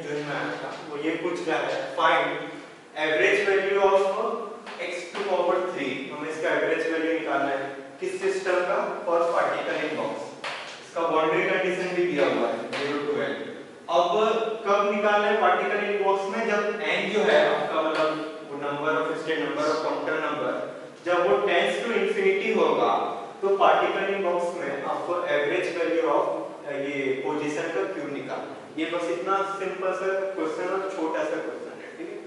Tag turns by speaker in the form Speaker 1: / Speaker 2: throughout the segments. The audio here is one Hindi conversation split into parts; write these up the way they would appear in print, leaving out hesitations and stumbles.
Speaker 1: जून में आया था, वो ये पूछ रहा है find average value of x to power 3। हमें इसका एवरेज वैल्यू निकालना है किस सिस्टम का, फॉर पार्टिकल इन बॉक्स। इसका बाउंड्री कंडीशन भी दिया हुआ है 0 to n। अब कब निकालना है पार्टिकल इन बॉक्स में, जब n जो है आपका मतलब वो number of state number of counter number, जब वो टेंड्स टू इंफिनिटी होगा तो पार्टिकल इन बॉक्स में आपको एवरेज वैल्यू ऑफ ये पोजीशन का क्यूब निकालना है। ये बस इतना सिंपल सा क्वेश्चन और छोटा सा क्वेश्चन है, ठीक है।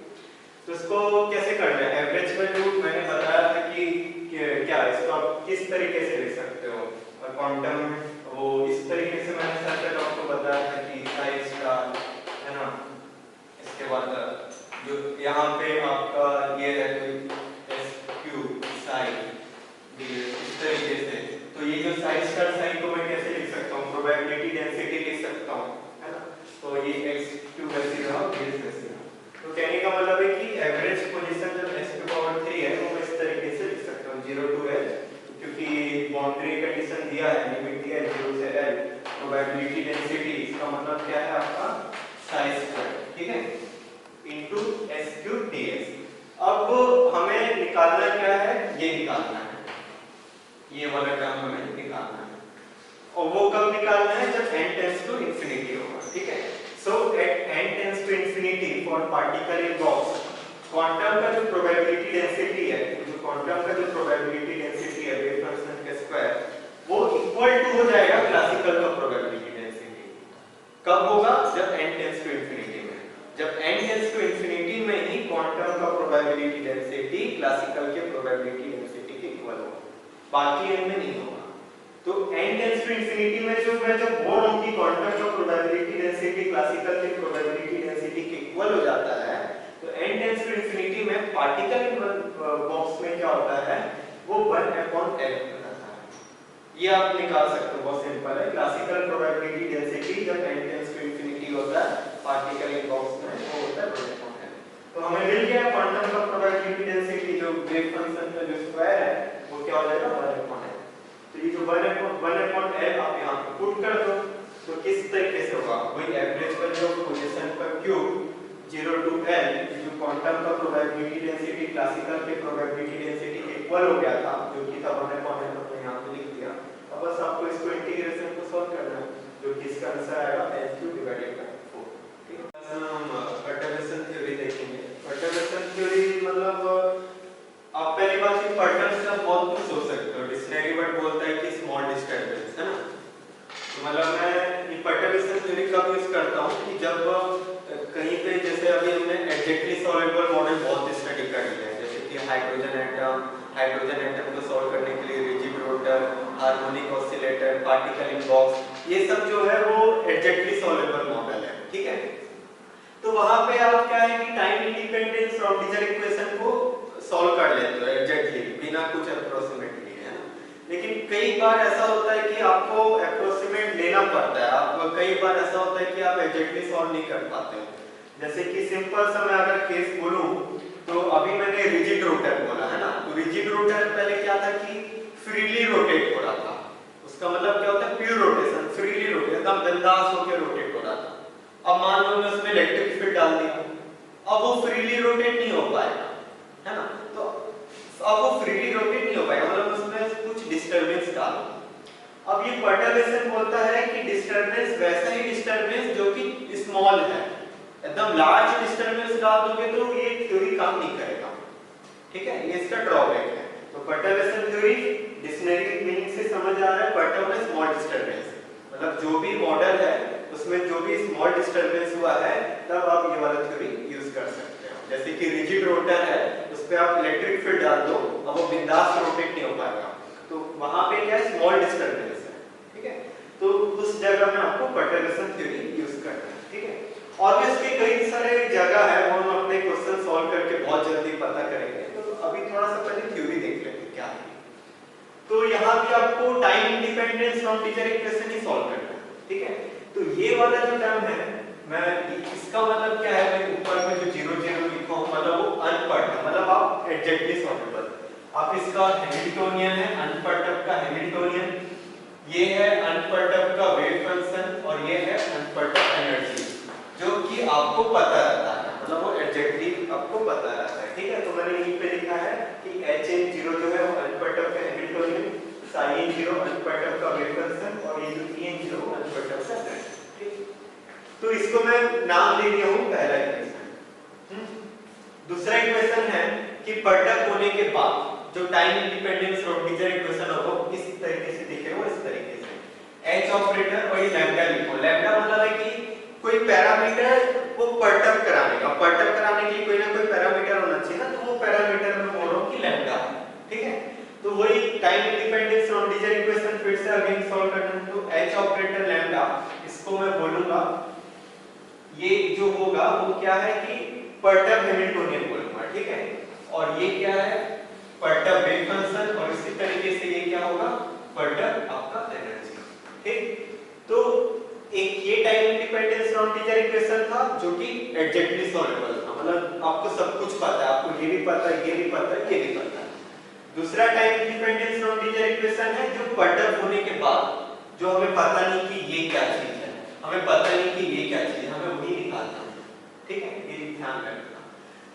Speaker 1: तो इसको कैसे करना है, एवरेज वैल्यू मैंने बताया था कि क्या इसको आप किस तरीके से लिख सकते हो, और क्वांटम में वो इस तरीके से मैंने सर्किट आपको बताया था कि साई स्टार है ना। इसके बाद जो यहाँ पे आपका ये है एस क्यूब साई, इस तरीके से। तो ये जो साई स्टार साई को मैं कैसे लिख सकता हूँ, प्रोबेबिलिटी डेंसिटी लिख सकता हूँ, है ना। तो ये x क्यूब ऐसे रहा, ये ऐसे रहा। तो कहने का मतलब है कि एवरेज पोजीशन जब s की पावर 3 है वो मैं इस तरीके से लिख सकता हूँ 0 to l, क्योंकि बाउंड्री कंडीशन दिया है, लिमिट दिया है 0 से l। प्रोबेबिलिटी डेंसिटी इसका मतलब क्या है आपका साई स्क्वायर, ठीक है, इनटू s क्यूब ds। अब हमें निकालना क्या है, ये निकालना है, ये वाला टर्म हमें निकालना है। और वो कब निकालना है, जब n टेंड्स टू इंफिनिटी होगा, ठीक है। So at n tends to infinity for particle in box, quantum का जो प्रोबेबिलिटी डेंसिटी है, जो क्वांटम का जो प्रोबेबिलिटी डेंसिटी है वेव फंक्शन के स्क्वायर, वो इक्वल टू हो जाएगा क्लासिकल का प्रोबेबिलिटी डेंसिटी। कब होगा, जब n टेंड्स टू इंफिनिटी में। जब n टेंड्स टू इंफिनिटी में ही क्वांटम का प्रोबेबिलिटी डेंसिटी क्लासिकल के प्रोबेबिलिटी डेंसिटी के इक्वल होगा, बाकी n में नहीं होगा। तो n टेंड्स टू इंफिनिटी में जो मैं जब बोल रहा हूं कि क्वांटम का प्रोबेबिलिटी डेंसिटी क्लासिकल के प्रोबेबिलिटी डेंसिटी के इक्वल हो जाता है, तो n टेंड्स टू इंफिनिटी में पार्टिकल इन बॉक्स में क्या होता है, वो 1/l होता है। ये आप निकाल सकते हो, बहुत सिंपल है। क्लासिकल प्रोबेबिलिटी डेंसिटी जब n टेंड्स टू इंफिनिटी होता है पार्टिकल इन बॉक्स में, वो होता है 1/l। तो हमें मिल गया क्वांटम का प्रोबेबिलिटी डेंसिटी जो वेव फंक्शन का जो स्क्वायर है वो क्या हो जाएगा 1/l। तो ये जो 1/l आप यहाँ पे पुट कर दो, तो किस तरीके से होगा, वही एवरेज वैल्यू ऑफ पोजीशन पर क्यूब 0 to l, जो क्वांटम का प्रोबेबिलिटी डेंसिटी क्लासिकल के प्रोबेबिलिटी डेंसिटी के इक्वल हो गया था, जो कि था 1/l, तो यहाँ पे लिख दिया। अब बस आपको इसको इंटीग्रेशन को सॉल्व करना है, जो कि इसका आंसर आएगा l³ डिवाइडेड बाय 4, ठीक है। हम परटर्बेशन थ्योरी देखेंगे। परटर्बेशन थ्योरी मतलब आप पहली बात कि पैटर्न से आप बहुत कुछ सोच सकते हो। डिक्शनरी वर्ड बोलता है कि स्मॉल डिस्टर्बेंस, है ना। तो मतलब मैं ये परटर्बेशन थ्योरी कब यूज करता हूँ कि जब कहीं पे, जैसे अभी हमने एग्जैक्टली सॉल्वेबल मॉडल बहुत स्टडी कर लिया है, जैसे कि हाइड्रोजन एटम को सॉल्व करने के लिए rigid rotor, harmonic oscillator, particle in box, ये सब जो है वो एग्जैक्टली सॉल्वेबल मॉडल है, ठीक है। तो वहां पे आप क्या है कि टाइम इंडिपेंडेंस फ्रॉम-टीचर इक्वेशन को सॉल्व कर लेते हो एग्जैक्टली, बिना कुछ अप्रोक्सीमेटली, है ना। लेकिन कई बार ऐसा होता है कि आपको अप्रोक्सीमेट लेना पड़ता है। आप कई बार ऐसा होता है कि आप एग्जैक्टली सॉल्व नहीं कर पाते हो। जैसे कि सिंपल सा मैं अगर केस बोलूं, तो अभी मैंने रिजिड रोटर बोला, है ना। तो रिजिड रोटर पहले क्या था कि फ्रीली रोटेट हो रहा था। उसका मतलब क्या होता है, प्योर रोटेशन, फ्रीली रोटेट, एकदम बिंदास होकर रोटेट हो रहा था। अब मान लो मैं उसमें इलेक्ट्रिक फील्ड डाल दिया, अब वो फ्रीली रोटेट नहीं हो पाएगा, है ना। तो अब वो फ्रीली रोटेट नहीं हो पाएगा, मतलब उसमें कुछ डिस्टरबेंस डालो। अब ये परटर्बेशन बोलता है कि डिस्टरबेंस वैसा ही डिस्टरबेंस जो कि स्मॉल है, एकदम लार्ज डिस्टरबेंस डाल दोगे तो ये थ्योरी काम नहीं करेगा, ठीक है। ये इसका ड्रॉबैक है। तो परटर्बेशन थ्योरी डिक्शनरी मीनिंग से समझ आ रहा है, परटर्ब स्मॉल डिस्टरबेंस, मतलब जो भी मॉडल है उसमें जो भी स्मॉल डिस्टरबेंस हुआ है तब आप ये वाला थ्योरी यूज कर सकते हो। जैसे कि रिजिड रोटर है, उस पे आप इलेक्ट्रिक फील्ड डाल दो, अब वो बिंदास रोटेट नहीं हो पाएगा, तो वहां पे क्या है, स्मॉल डिस्टरबेंस है, ठीक है। तो उस जगह में आपको परटर्बेशन थ्योरी यूज करना है, ठीक है। और भी इसके कई सारे जगह है, वो हम अपने क्वेश्चन सॉल्व करके बहुत जल्दी पता करेंगे। तो अभी थोड़ा सा पहले थ्योरी देख लेते हैं क्या है। तो यहाँ भी आपको टाइम इंडिपेंडेंस फ्रॉम-टीचर इक्वेशन ही सॉल्व करना है, ठीक है। तो ये वाला जो टर्म है, मैं इसका मतलब क्या है, मैं ऊपर में जो 0 0 लिखा हूं, मतलब वो अनपर्टर्ब, मतलब आप एग्जैक्टली सॉल्वेबल। आप इसका हैमिल्टोनियन है, अनपर्टर्ब का हैमिल्टोनियन, ये है अनपर्टर्ब का वेव फंक्शन, और ये है अनपर्टर्ब एनर्जी, जो कि आपको पता रहता है, मतलब वो एडजेक्टिव आपको पता रहता है, ठीक है। तो मैंने यहीं पे लिखा है कि HN0 जो है वो अनपर्टर्ब का हैमिल्टोनियन, Psi_n0 अनपर्टर्ब का वेव फंक्शन और ये जो En0 अनपर्टर्ब का ग्रेड, ठीक। तो इसको मैं नाम दे दिया हूं पहला इक्वेशन। दूसरा इक्वेशन है कि पर्टर्ब होने के बाद जो टाइम इंडिपेंडेंस श्रोडिंगर इक्वेशन होगा इस तरीके से दिखेगा, इस तरीके से H ऑपरेटर और ये लैम्डा लिखो। लैम्डा मतलब है कि कोई पैरामीटर को पर्टर्ब कराने का, पर्टर्ब कराने के लिए कोई ना कोई पैरामीटर होना चाहिए ना, तो वो पैरामीटर मैं बोल रहा हूं कि लैम्डा, ठीक है। तो वही टाइम इंडिपेंडेंस श्रोडिंगर इक्वेशन फिर से अगेन सॉल्व करना है। तो H ऑपरेटर लैम्डा, इसको मैं बोलूंगा ये जो होगा वो क्या है कि पर्टर्ब हैमिल्टोनियन बोलूंगा, ठीक है। और ये क्या है पर्टर्ब वेव फंक्शन, और इसी तरीके से ये क्या होगा पर्टर्ब आपका एनर्जी, ठीक। तो एक ये टाइम इंडिपेंडेंस श्रोडिंगर इक्वेशन था जो कि एडजेक्टली सॉल्वेबल था, मतलब आपको सब कुछ पता है, आपको ये भी पता है, ये भी पता है, ये भी पता है। दूसरा टाइम इंडिपेंडेंस श्रोडिंगर इक्वेशन है जो पर्टर्ब होने के बाद जो हमें पता नहीं कि ये क्या चीज है, हमें पता नहीं कि ये क्या चीज है, हमें वही निकालना है, ठीक है, ये ध्यान रखना।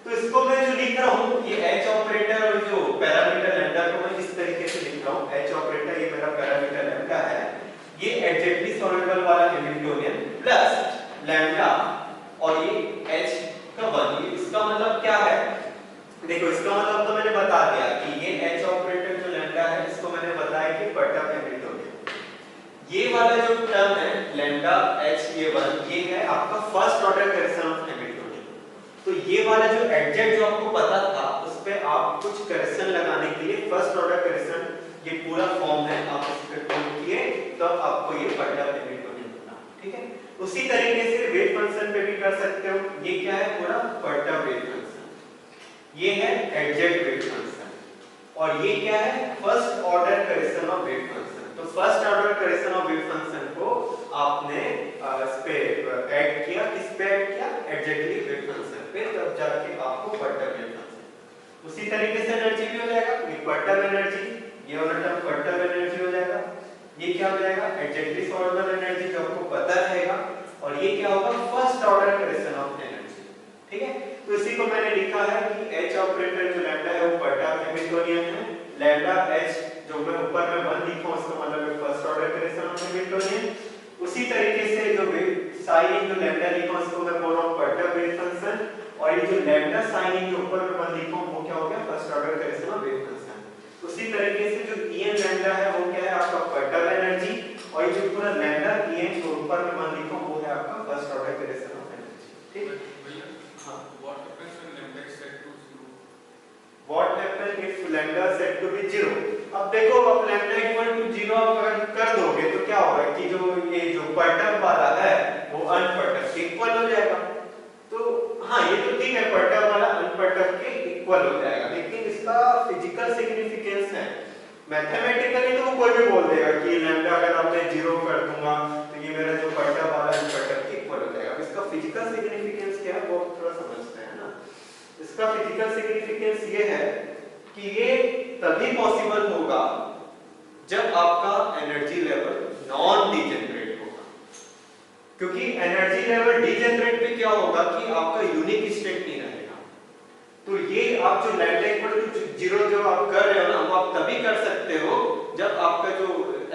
Speaker 1: तो इसको मैं जो लिख रहा हूं ये H ऑपरेटर और जो पैरामीटर लैम्डा को मैं इस तरीके से लिख रहा हूं। H ऑपरेटर ये मेरा पैरामीटर लैम्डा है, ये एडजेक्टली सॉल्वेबल वाला हैमिल्टोनियन प्लस लैम्डा और ये H का 1, इसका मतलब क्या है, देखो इसका मतलब तो मैंने बता दिया कि ये H ऑपरेटर जो लैम्डा है इसको मैंने बताया कि पर्टर्ब हैमिल्टोनियन। ये वाला जो टर्म है लैम्डा H ये 1 ये है आपका first order correction of Hamiltonian. तो ये वाला जो एडजेक्ट जो आपको पता था उस पे आप कुछ करेक्शन लगाने के लिए फर्स्ट ऑर्डर करेक्शन ये पूरा फॉर्म है, आप इस पे पुट किए तो आपको ये पर्टर्ब हैमिल्टोनियन मिला, ठीक है। उसी तरीके से वेव फंक्शन पे भी कर सकते हो। ये क्या है पूरा पर्टर्ब वेव फंक्शन, ये है एडजेक्ट वेव फंक्शन, और ये क्या है first order correction of wave function. तो first order correction of wave function को आपने इस पे ऐड किया, किस पे ऐड किया एडजेक्टली वेव फंक्शन पे, तब जाके आपको पर्टर्ब वेव फंक्शन। उसी तरीके से एनर्जी भी हो जाएगा, ये पर्टर्ब एनर्जी, ये वाला टर्म पर्टर्ब एनर्जी हो जाएगा, ये क्या हो जाएगा एडजेक्टली सॉल्वेबल एनर्जी जो आपको पता रहेगा, और ये क्या होगा first order correction of energy, ठीक है। तो इसी को मैंने लिखा है कि H ऑपरेटर जो लैम्डा है वो पर्टर्ब हैमिल्टोनियन है, लैम्डा H जो मैं ऊपर में 1 लिखा हूं उसका मतलब है first order correction of Hamiltonian. उसी तरीके से जो साइन जो लैम्डा लिखा हूं उसको मैं बोल रहा हूं पर्टर्ब वेव फंक्शन, और ये जो लैम्डा साइन जो ऊपर में 1 लिखा हूं वो क्या हो गया first order correction of wave function. उसी तरीके से जो En लैम्डा है वो क्या है आपका पर्टर्ब एनर्जी, और ये जो पूरा लैम्डा En जो ऊपर में 1 लिखा हूं वो है आपका first order correction of energy, ठीक। What happens if lambda set to be 0? अब देखो अब lambda equal to 0 आप अगर कर दोगे तो क्या होगा कि जो ये जो पर्टर्ब वाला है वो अनपर्टर्ब के इक्वल हो जाएगा। तो हाँ ये तो ठीक है पर्टर्ब वाला अनपर्टर्ब के इक्वल हो जाएगा, लेकिन इसका फिजिकल सिग्निफिकेंस है। मैथमेटिकली तो कोई भी बोल देगा कि लैम्डा अगर अब मैं 0 कर दूंगा तो ये मेरा जो पर्टर्ब वाला अनपर्टर्ब के इक्वल हो जाएगा। इसका फिजिकल सिग्निफिकेंस क्या है वो थोड़ा समझते हैं ना। इसका फिजिकल सिग्निफिकेंस ये है कि ये तभी पॉसिबल होगा जब आपका एनर्जी लेवल नॉन डीजेनरेट होगा, क्योंकि एनर्जी लेवल डीजेनरेट पे क्या होगा कि आपका यूनिक स्टेट नहीं रहेगा। तो ये आप जो लैम्डा इक्वल टू 0 जो आप कर रहे हो ना वो आप तभी कर सकते हो जब आपका जो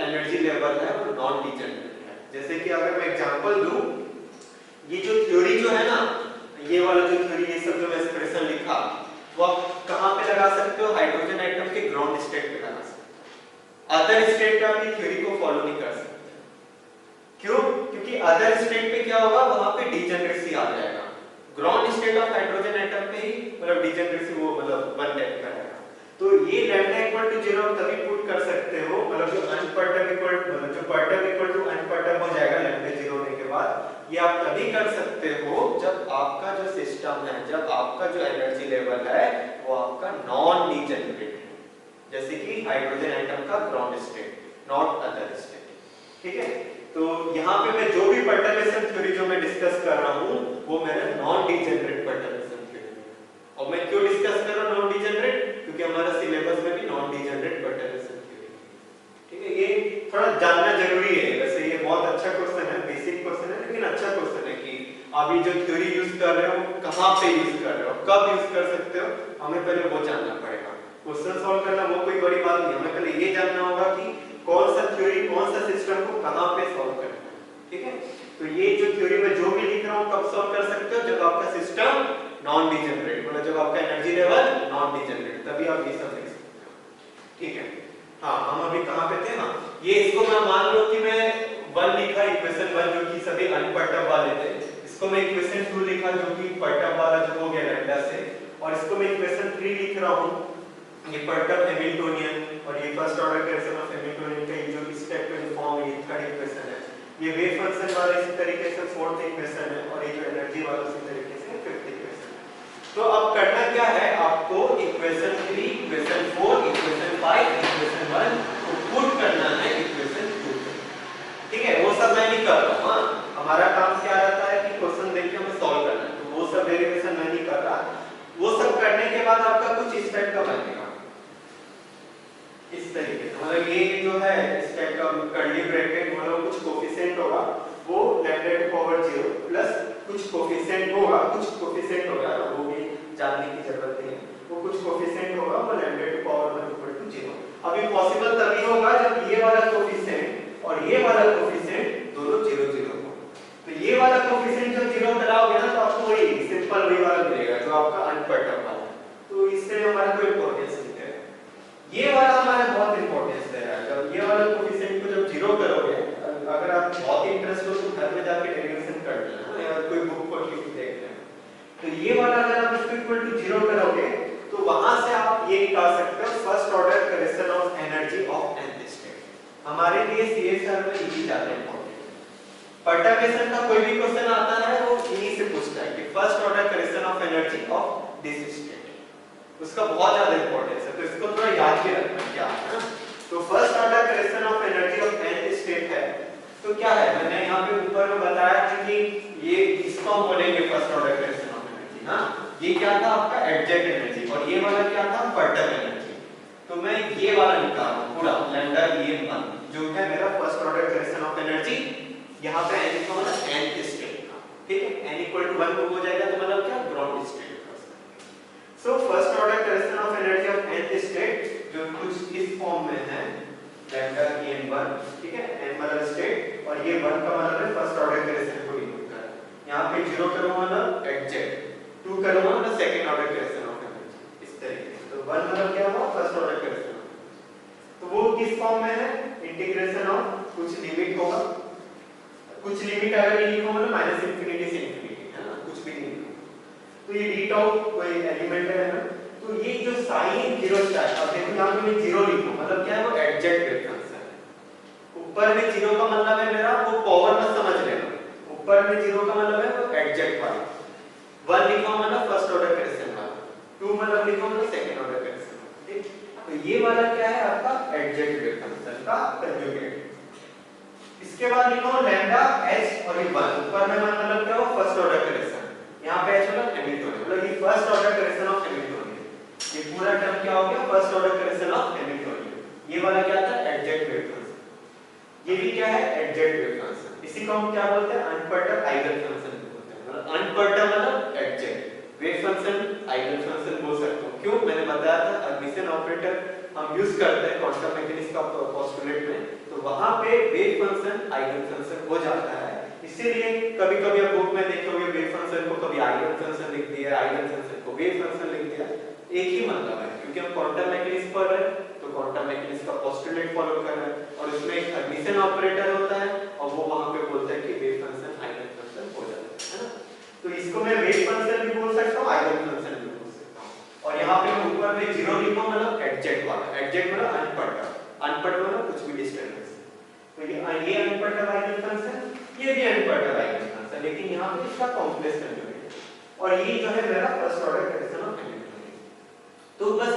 Speaker 1: एनर्जी लेवल है वो नॉन डीजेनरेट है। जैसे कि अगर मैं एग्जांपल दूं, ये जो थ्योरी जो है ना ये वाला जो थ्योरी ये सब जो मैं एक्सप्रेशन लिखा वो आप कहां पे लगा सकते हो हाइड्रोजन एटम के ग्राउंड स्टेट पे लगा सकते हो। अदर स्टेट पे आप ये थ्योरी को फॉलो नहीं कर सकते। क्यों? क्योंकि अदर स्टेट पे क्या होगा वहां पे डीजेनरेसी आ जाएगा। Ground state of hydrogen atom पे ही मतलब डीजेनरेसी वो मतलब 1 टाइप का रहेगा। तो ये लैम्डा इक्वल टू 0 तभी पुट कर सकते हो, मतलब जो अनपर्टर्ब इक्वल मतलब जो पर्टर्ब इक्वल टू अनपर्टर्ब हो जाएगा लैम्डा 0 होने के बाद, ये आप तभी कर सकते हो जब आपका जो सिस्टम है, जब आपका जो एनर्जी लेवल है वो आपका नॉन डीजेनरेट है, जैसे कि हाइड्रोजन एटम का ground state, not other state, ठीक है। तो यहाँ पे मैं जो भी पर्टर्बेशन थ्योरी जो मैं डिस्कस कर रहा हूँ वो मेरा नॉन डीजेनरेट पर्टर्बेशन थ्योरी है। और मैं क्यों डिस्कस कर रहा हूँ नॉन डीजेनरेट, क्योंकि हमारा सिलेबस में भी नॉन डीजेनरेट पर्टर्बेशन थ्योरी है, ठीक है। ये थोड़ा जानना जरूरी है, वैसे ये बहुत अच्छा क्वेश्चन है, बेसिक क्वेश्चन है, लेकिन अच्छा क्वेश्चन है कि अभी जो थ्योरी यूज कर रहे हो कहाँ पे यूज कर रहे हो, कब यूज कर सकते हो, हमें पहले वो जानना पड़ेगा। क्वेश्चन सॉल्व करना वो कोई बड़ी बात नहीं, हमें पहले ये जानना होगा कि कौन सा थ्योरी कौन सा सिस्टम को कहाँ पे सॉल्व करना है, ठीक है। तो ये जो थ्योरी में जो भी लिख रहा हूँ कब सॉल्व कर सकते हो, जब आपका सिस्टम नॉन डिजेनरेट, मतलब जब आपका एनर्जी लेवल नॉन डिजेनरेट, तभी आप ये सब लिख सकते हो, ठीक है। हाँ, हम अभी कहाँ पे थे, हाँ ये इसको मैं मान लो कि मैं 1 लिखा, इक्वेशन 1 जो कि सभी अनपर्टब वाले थे, इसको मैं इक्वेशन 2 लिखा जो कि पर्टब वाला जो हो गया लैम्डा से, और इसको मैं इक्वेशन 3 लिख रहा हूँ, ये पर्टब हैमिल्टोनियन, और ये first order equation of Hamiltonian का जो स्टेप पे फॉर्म है, ये थर्ड इक्वेशन है, ये वेव फंक्शन वाला इसी तरीके से फोर्थ इक्वेशन है, और ये जो एनर्जी वाला इसी तरीके से फिफ्थ इक्वेशन है। तो अब करना क्या है, आपको इक्वेशन 3, इक्वेशन 4, इक्वेशन 5, इक्वेशन 1 को पुट करना है इक्वेशन 2 पे, ठीक है। वो सब मैं नहीं कर रहा हूँ, हाँ हमारा काम क्या रहता है कि क्वेश्चन देख के हमें सॉल्व करना है, तो वो सब डेरिवेशन मैं नहीं कर रहा। वो सब करने के बाद आपका कुछ इस टाइप का बनेगा, इस तरीके से, मतलब ये जो है इस टाइप का कर्ली ब्रैकेट, मतलब कुछ कोफिशिएंट होगा वो लैम्डा टू पावर 0 प्लस कुछ कोफिशिएंट होगा, वो भी जानने की जरूरत नहीं है, वो कुछ कोफिशिएंट होगा वो lambda to power 1 equal to 0। अभी पॉसिबल तभी होगा जब ये वाला कोफिशिएंट और ये वाला कोफिशिएंट दोनों 0 0 हो। तो ये वाला कोफिशिएंट जब 0 डलाओगे ना तो आपको वही सिंपल वही वाला मिलेगा जो आपका अनपर्टब वाला, तो इससे हमारा कोई इंपॉर्टेंस नहीं है। ये वाला हमारा बहुत इंपॉर्टेंस है यार, जब ये वाला कोफिशिएंट को जब 0 करोगे, अगर आप बहुत इंटरेस्ट हो तो घर में जाके डेरिवेशन कर लेना या कोई बुक खोल के देख लेना। तो ये वाला अगर आप इसको इक्वल टू 0 करोगे तो वहां से आप ये निकाल सकते हो first order correction of energy of nth state. हमारे लिए सीएसआर में इजी ज्यादा इंपॉर्टेंट है। पर्टर्बेशन का कोई भी क्वेश्चन आता है वो इन्हीं से पूछता है कि first order correction of energy of this state, उसका बहुत ज्यादा इंपॉर्टेंस है, तो इसको थोड़ा याद भी रखना क्या है ना। तो first order correction of energy of nth state है, तो क्या है, मैंने यहाँ पे ऊपर में बताया था कि ये इसको हम बोलेंगे first order correction of energy, हाँ ये क्या था आपका एडजेक्ट एनर्जी, और ये वाला क्या था पर्टब एनर्जी। तो मैं ये वाला निकाल रहा हूँ पूरा लैम्डा em1 जो है मेरा first order correction of energy, यहाँ पे n का मतलब nth स्टेट का, ठीक है, n इक्वल टू 1 हो जाएगा तो मतलब क्या ground state. So first order correction of energy of nth state जो कुछ इस फॉर्म में है लैम्डा em1, ठीक है, n वाला स्टेट, और ये 1 का मतलब है फर्स्ट ऑर्डर करेक्शन को डिनोट कर, यहाँ पे 0 करूंगा मतलब एडजेक्ट, 2 करूंगा मतलब second order correction of energy, इस तरीके से। तो 1 मतलब क्या हुआ फर्स्ट ऑर्डर करेक्शन, तो वो किस फॉर्म में है, इंटीग्रेशन ऑफ कुछ लिमिट होगा, कुछ लिमिट अगर ये लिखो मतलब माइनस इंफिनिटी से इंफिनिटी है ना, कुछ भी नहीं, तो ये डी टाउ कोई एलिमेंट है ना, तो ये जो साइन 0 स्टार, अब देखो यहाँ पे मैं 0 लिखूं मतलब क्या है वो एडजेक्ट वेव फंक्शन है, ऊपर में 0 का मतलब है मेरा वो पावर में समझ लेना, ऊपर में 0 का मतलब है वो एडजेक्ट वाला, 1 लिखा मतलब फर्स्ट ऑर्डर करेक्शन वाला, 2 मतलब लिखा मतलब सेकंड ऑर्डर करेक्शन, ठीक। तो ये वाला क्या है आपका एडजेक्ट वेव फंक्शन का कंजुगेट। इसके बाद लिखो लैम्डा h और ये 1, ऊपर में मतलब क्या हो फर्स्ट ऑर्डर करेक्शन, यहाँ पे h मतलब हैमिल्टोनियन, मतलब ये first order correction of Hamiltonian, ये पूरा टर्म क्या हो गया first order correction of Hamiltonian. ये वाला क्या था एडजेक्ट वेव फंक्शन, ये भी क्या है एडजेक्ट वेव फंक्शन, इसी को हम क्या बोलते हैं अनपर्टब आइगन फंक्शन बोलते हैं, मतलब अनपर्टब मतलब exact wave function eigen function बोल सकते हो। क्यों, मैंने बताया था एडमिशन ऑपरेटर हम यूज करते हैं क्वांटम मैकेनिक्स का पोस्टुलेट में, तो वहां पे वेव फंक्शन आइगन फंक्शन हो जाता है, इसीलिए कभी-कभी आप बुक में देखोगे वेव फंक्शन को कभी आइगन फंक्शन लिख दिया, आइगन फंक्शन को वेव फंक्शन लिख दिया, एक ही मतलब है, क्योंकि हम क्वांटम मैकेनिक्स पढ़ रहे हैं तो क्वांटम मैकेनिक्स का पोस्टुलेट फॉलो कर रहे हैं, और उसमें एक एडमिशन ऑपरेटर होता है और वो वहां पे बोलता है कि वेव फंक्शन आइगन फंक्शन हो जाता है ना। तो इसको मैं वेव फंक्शन भी बोल सकता हूं, आइगन फंक्शन भी बोल सकता हूं, और यहाँ पे ऊपर में 0 लिखो मतलब एडजेक्ट वाला, एडजेक्ट मतलब अनपर्टब, अनपर्टब मतलब कुछ भी डिस्टर्बेंस, तो ये अनपर्टब आइगन फंक्शन, ये भी अनपर्टब आइगन फंक्शन, लेकिन यहाँ पे इसका कॉम्प्लेक्स कंजुगेट, और ये जो है मेरा first order correction of Hamiltonian. तो बस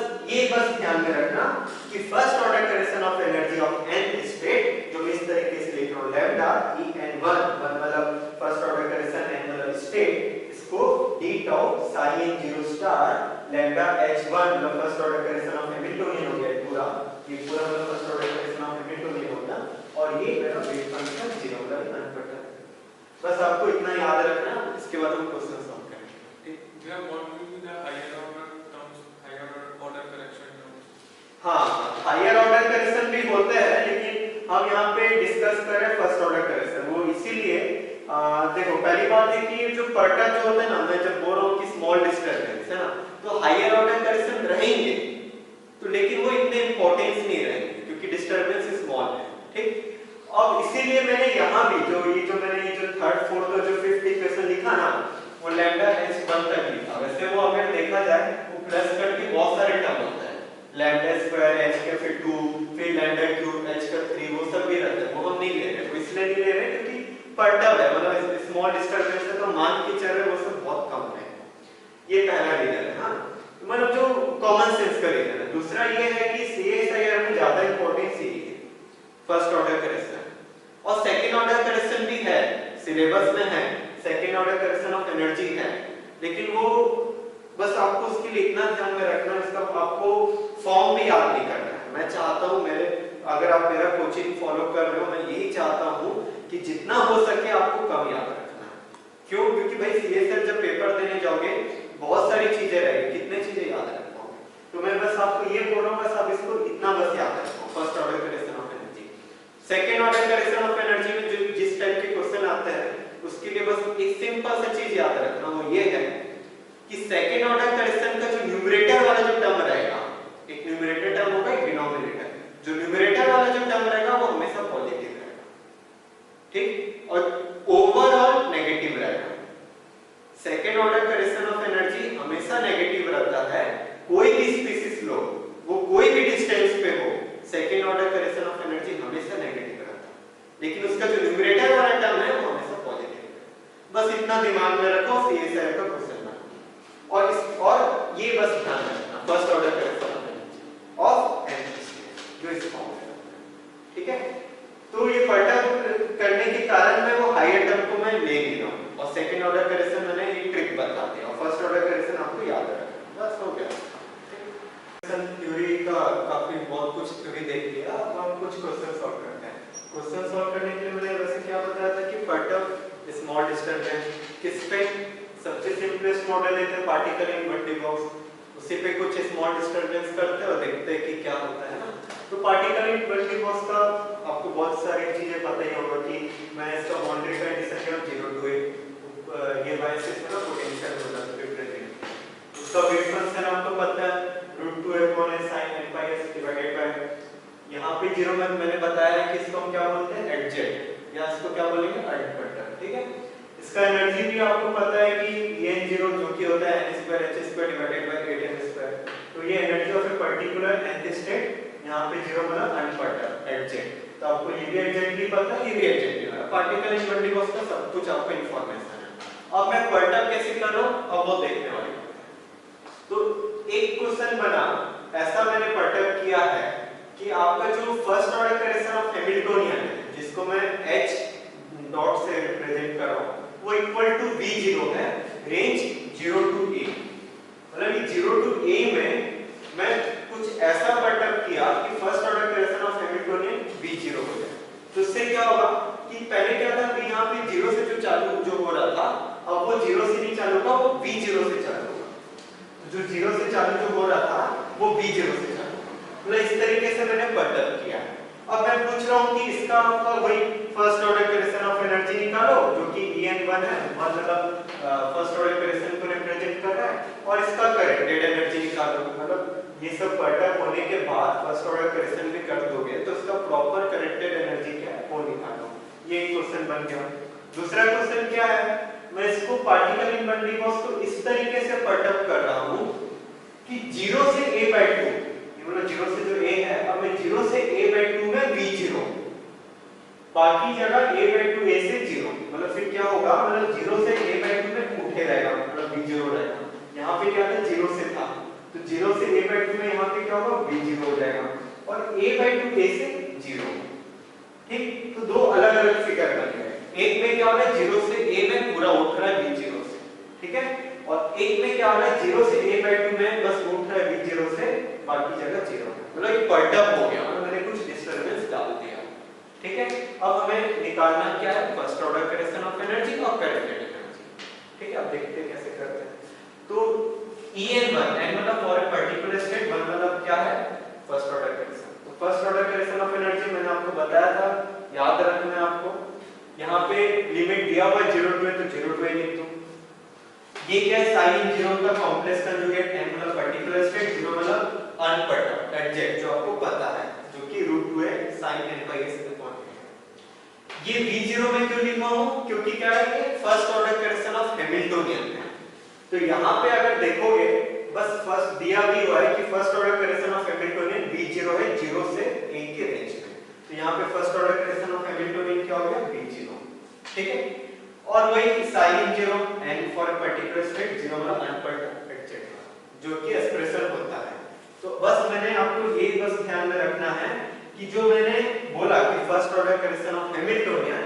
Speaker 1: ध्यान में रखना कि first order correction of energy of nth state जो मैं इस तरीके से लिख रहा हूं लैम्डा en1 मतलब फर्स्ट ऑर्डर करेक्शन n मतलब स्टेट, इसको d tau sin 0 star lambda h1 मतलब first order correction of Hamiltonian हो गया पूरा, ये पूरा मतलब first order correction of Hamiltonian होगा, और ये मेरा वेव फंक्शन 0 मतलब अनपर्टब। बस आपको इतना याद रखना, इसके उसके बाद हम क्वेश्चन सॉल्व करेंगे। ठीक, हाँ हायर ऑर्डर करेक्शन भी होते हैं, लेकिन हम यहाँ पे डिस्कस कर रहे हैं फर्स्ट ऑर्डर करेक्शन। वो इसीलिए देखो पहली बात है कि जो पर्टर्ब जो होते हैं ना, मैं जब बोल रहा हूँ कि स्मॉल डिस्टर्बेंस है ना, तो हायर ऑर्डर करेक्शन रहेंगे तो, लेकिन वो इतने इंपॉर्टेंस नहीं रहेंगे क्योंकि डिस्टर्बेंस स्मॉल है। ठीक, अब इसीलिए मैंने यहाँ भी जो मैंने जो थर्ड फोर्थ और जो फिफ्थ इक्वेशन लिखा ना, वो लैम्डा h1 तक लिखा। वैसे वो अगर देखा जाए वो प्लस करके बहुत सारे टर्म होता है, लैम्डा स्क्वायर h का फिर 2 फिर लैम्डा क्यूब h का 3, वो सब भी रहता है, वो हम नहीं ले रहे। वो इसलिए नहीं ले रहे क्योंकि पर्टर्ब है, मतलब स्मॉल डिस्टर्बेंस है तो मान के चल रहे वो सब बहुत कम है। ये पहला रीजन है। हाँ, मतलब जो कॉमन सेंस का रीजन है। दूसरा ये है कि CSIR में ज्यादा इंपॉर्टेंस ही है फर्स्ट ऑर्डर करेक्शन, और सेकंड ऑर्डर करेक्शन भी है, सिलेबस में है, second order correction of energy है, लेकिन वो बस आपको उसके लिए इतना ध्यान में रखना है, इसका आपको फॉर्म भी याद नहीं करना है। मैं चाहता हूँ अगर आप मेरा कोचिंग फॉलो कर रहे हो, मैं यही चाहता हूँ कि जितना हो सके आपको कम याद रखना है। क्यों? क्योंकि भाई CSR जब पेपर देने जाओगे बहुत सारी चीजें रहेगी, कितने चीजें याद रख पाओगे? तो मैं बस आपको ये बोल रहा हूँ, बस आप इसको इतना बस याद रखो, first order correction of energy. Second order correction of energy में जो जिस टाइप के क्वेश्चन आते हैं उसके लिए बस एक सिंपल सा चीज याद रखना, वो ये है कि सेकंड ऑर्डर करेक्शन का जो न्यूमरेटर वाला जो टर्म रहेगा, एक न्यूमरेटर टर्म होगा, एक डिनोमिनेटर। जो न्यूमरेटर वाला जो टर्म रहेगा वो हमेशा पॉजिटिव रहेगा, ठीक, और ओवरऑल नेगेटिव रहेगा। Second order correction of energy हमेशा नेगेटिव रहता है, कोई भी स्पीशीज लो, वो कोई भी डिस्टेंस पे हो, second order correction of energy हमेशा नेगेटिव रहता है, लेकिन उसका जो न्यूमरेटर वाला टर्म है वो हमेशा पॉजिटिव है। बस इतना दिमाग में रखो, CSI का क्वेश्चन और ये बस ध्यान रखना, first order correction of energy of energy जो इस फॉर्म में, ठीक है। तो ये पर्टर्ब करने के कारण मैं वो हायर टर्म को मैं ले नहीं रहा हूँ, और सेकंड ऑर्डर करेक्शन मैंने एक ट्रिक बता दिया, और फर्स्ट ऑर्डर करेक्शन आपको याद रखना, बस हो गया। थ्योरी का काफी बहुत कुछ थ्योरी देख लिया, अब हम कुछ क्वेश्चन सॉल्व करते हैं। क्वेश्चन सॉल्व करने के लिए मैंने वैसे क्या बताया था कि पर्टर्ब स्मॉल डिस्टर्बेंस किस पे, सबसे सिंपलेस्ट मॉडल लेते हैं पार्टिकल इन बंटी बॉक्स, उसी पे कुछ स्मॉल डिस्टर्बेंस करते हैं और देखते हैं कि क्या होता है ना। तो पार्टिकल इन बंटी बॉक्स का आपको बहुत सारी चीजें पता ही होगा कि मैं इसका बाउंड्री कंडीशन क्या 0 to a ये बायसेस में ना पोटेंशियल होता है रिप्रेजेंट, उसका वेव फंक्शन आपको पता है √2f sin n pi s divided by, यहाँ पे 0 में मैंने बताया है कि इसको हम क्या बोलते हैं एडजेक्ट, या इसको क्या बोलेंगे अर्धपर्टर्ब, ठीक है। इसका एनर्जी भी आपको पता है कि n0 जो कि होता है n2h2 डिवाइडेड बाय 8m2, तो ये energy of a particular nth state, यहाँ पे 0 मतलब अनपर्टर्ब एडजेक्ट, तो आपको ये भी एग्जैक्टली पता है, ये भी एग्जैक्टली पता है, पार्टिकल इन बंटी बॉक्स का सब कुछ आपको इंफॉर्मेशन है। अब मैं पर्टर्ब कैसे कर रहा हूँ अब वो देखने वाले हैं। तो एक क्वेश्चन बना ऐसा मैंने पर्टर्ब किया है कि आपका जो first order correction of Hamiltonian है, जिसको मैं h डॉट से रिप्रेजेंट कर रहा हूँ, वो इक्वल टू v0 है, रेंज 0 to a, मतलब ये 0 to a में मैं कुछ ऐसा पर्टर्ब किया कि first order correction of Hamiltonian v0 हो जाए। तो इससे क्या होगा कि पहले क्या था कि यहाँ पे 0 से जो चालू जो हो रहा था, अब वो 0 से नहीं चालू होगा, वो v0 से चालू होगा, जो 0 से चालू जो हो रहा था वो v0 से चालू होगा, मतलब इस तरीके से मैंने पर्टर्ब किया है। अब मैं पूछ रहा हूँ कि इसका आपका वही first order correction of energy निकालो जो कि En1 है, मतलब फर्स्ट ऑर्डर करेक्शन को रिप्रेजेंट कर रहा है, और इसका करेक्टेड एनर्जी निकालो, मतलब ये सब पर्टर्ब होने के बाद फर्स्ट ऑर्डर करेक्शन भी कर दोगे तो इसका प्रॉपर करेक्टेड एनर्जी क्या है वो निकालो। ये एक क्वेश्चन बन गया। दूसरा क्वेश्चन क्या है, मैं इसको पार्टिकल इन बंटी बॉक्स को इस तरीके से पर्टर्ब कर रहा हूँ कि 0 से a/2, मतलब 0 से जो a है, अब मैं 0 से a/2 में v0, बाकी जगह a/2 a से 0, मतलब फिर क्या होगा, मतलब 0 से a/2 में उठे रहेगा, मतलब v0 रहेगा। यहाँ पे क्या था 0 से था, तो 0 से a/2 में यहाँ पे क्या होगा v0 हो जाएगा, और a/2 a से 0, ठीक। तो दो अलग अलग फिगर बन गए, एक में क्या हो रहा है 0 से a में पूरा उठ रहा है v0 से, ठीक है, और एक में क्या हो रहा है 0 से a/2 में बस उठ रहा है v0 से, बाकी जगह 0, मतलब एक पर्टर्ब हो गया, मतलब मैंने कुछ डिस्टरबेंस डाल दिया, ठीक है। अब हमें निकालना क्या है first order correction of energy और करेक्टेड एनर्जी, ठीक है। है, आप देखते हैं कैसे करते हैं। तो En1 n मतलब फॉर ए पर्टिकुलर स्टेट, 1 मतलब क्या है, फर्स्ट ऑर्डर करेक्शन। तो first order correction of energy मैंने आपको बताया था, याद रखना है आपको। यहाँ पे लिमिट दिया हुआ है 0 टू, तो 0 टू लिख दो। ये क्या है, साइन 0 का कॉम्प्लेक्स कंजुगेट, n मतलब पर्टिकुलर स्टेट, 0 मतलब अनपढ़ एडजेक्ट जो आपको पता है, जो कि √2 है sin n pi s upon a। ये v0 में क्यों लिखा हूं, क्योंकि क्या है, ये first order correction of Hamiltonian है। तो यहाँ पे अगर देखोगे, बस फर्स्ट दिया भी हुआ है कि first order correction of Hamiltonian v0 है 0 से 1 के रेंज में। तो यहाँ पे first order correction of Hamiltonian क्या हो गया, v0, ठीक है। और वही sin 0 n for a particular state, 0 मतलब अनपढ़ एडजेक्ट जो कि एक्सप्रेशन होता है। तो बस मैंने आपको ये बस ध्यान में रखना है कि जो मैंने बोला कि first order correction of Hamiltonian,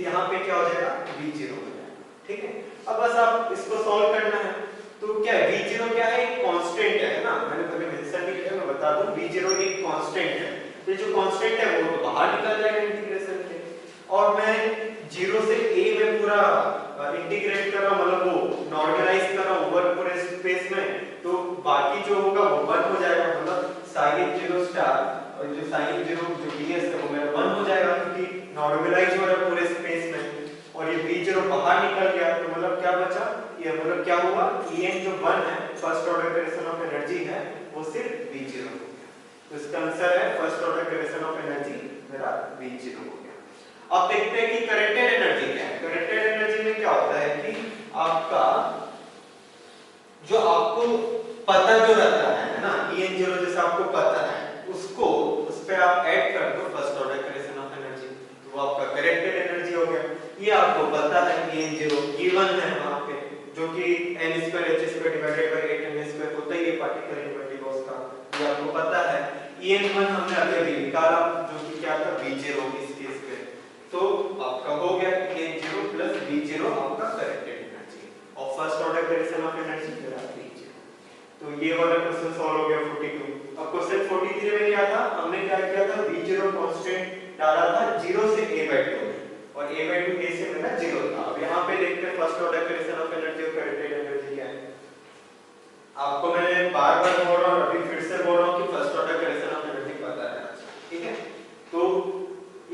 Speaker 1: यहाँ पे क्या हो जाएगा, v0 हो जाएगा, ठीक है। अब बस आप इसको सॉल्व करना है। तो क्या है, v0 क्या है, एक कांस्टेंट है ना, मैंने पहले मेंशन भी किया, मैं बता दूं v0 एक कांस्टेंट है। तो जो कांस्टेंट है वो तो बाहर निकल जाएगा इंटीग्रेशन के, और मैं 0 से a में पूरा इंटीग्रेट कर रहा हूं, मतलब वो नॉर्मलाइज कर रहा हूं ओवर पूरे स्पेस में, तो बाकी जो होगा वो 1 हो जाएगा, मतलब sin 0 स्टार और जो sin 0 जो ds है वो मेरा 1 हो जाएगा, क्योंकि नॉर्मलाइज हो रहा है पूरे स्पेस में। और ये v0 बाहर निकल गया, तो मतलब क्या बचा, ये मतलब क्या हुआ, En जो 1 है, first order correction of energy है, वो सिर्फ v0 हो गया। तो इसका आंसर है first order correction of energy मेरा v0 हो गया। अब देखते हैं कि करेक्टेड एनर्जी क्या है। करेक्टेड एनर्जी में क्या होता है कि आपका जो आपको पता जो रहता है ना, En0 जैसा आपको पता है, उसको उस पे आप ऐड कर दो first order correction of energy, तो वो आपका करेक्टेड एनर्जी हो गया। ये आपको पता है कि En0 गिवन है वहां पे, जो कि n² h² divided by 8m² होता ही है पार्टिकल इनवर्टिबल बॉक्स का, ये आपको पता है। En1 हमने अभी निकाला, जो कि क्या था, v0 इस केस पे, तो आपका हो गया En0 प्लस v0 आपका करेक्टेड एनर्जी, और first order correction of energy मेरा v0। तो ये वाला क्वेश्चन सॉल्व हो गया 42। अब क्वेश्चन 43 में क्या था, हमने क्या किया था, v0 कांस्टेंट डाला था 0 से a/2 और a/2 a से मेरा 0 था। अब यहाँ पे देखते हैं first order correction of energy और करेक्टेड एनर्जी क्या है। आपको मैंने बार-बार बोल रहा हूँ, अभी फिर से बोल रहा हूँ कि first order correction of energy पता है, ठीक है। तो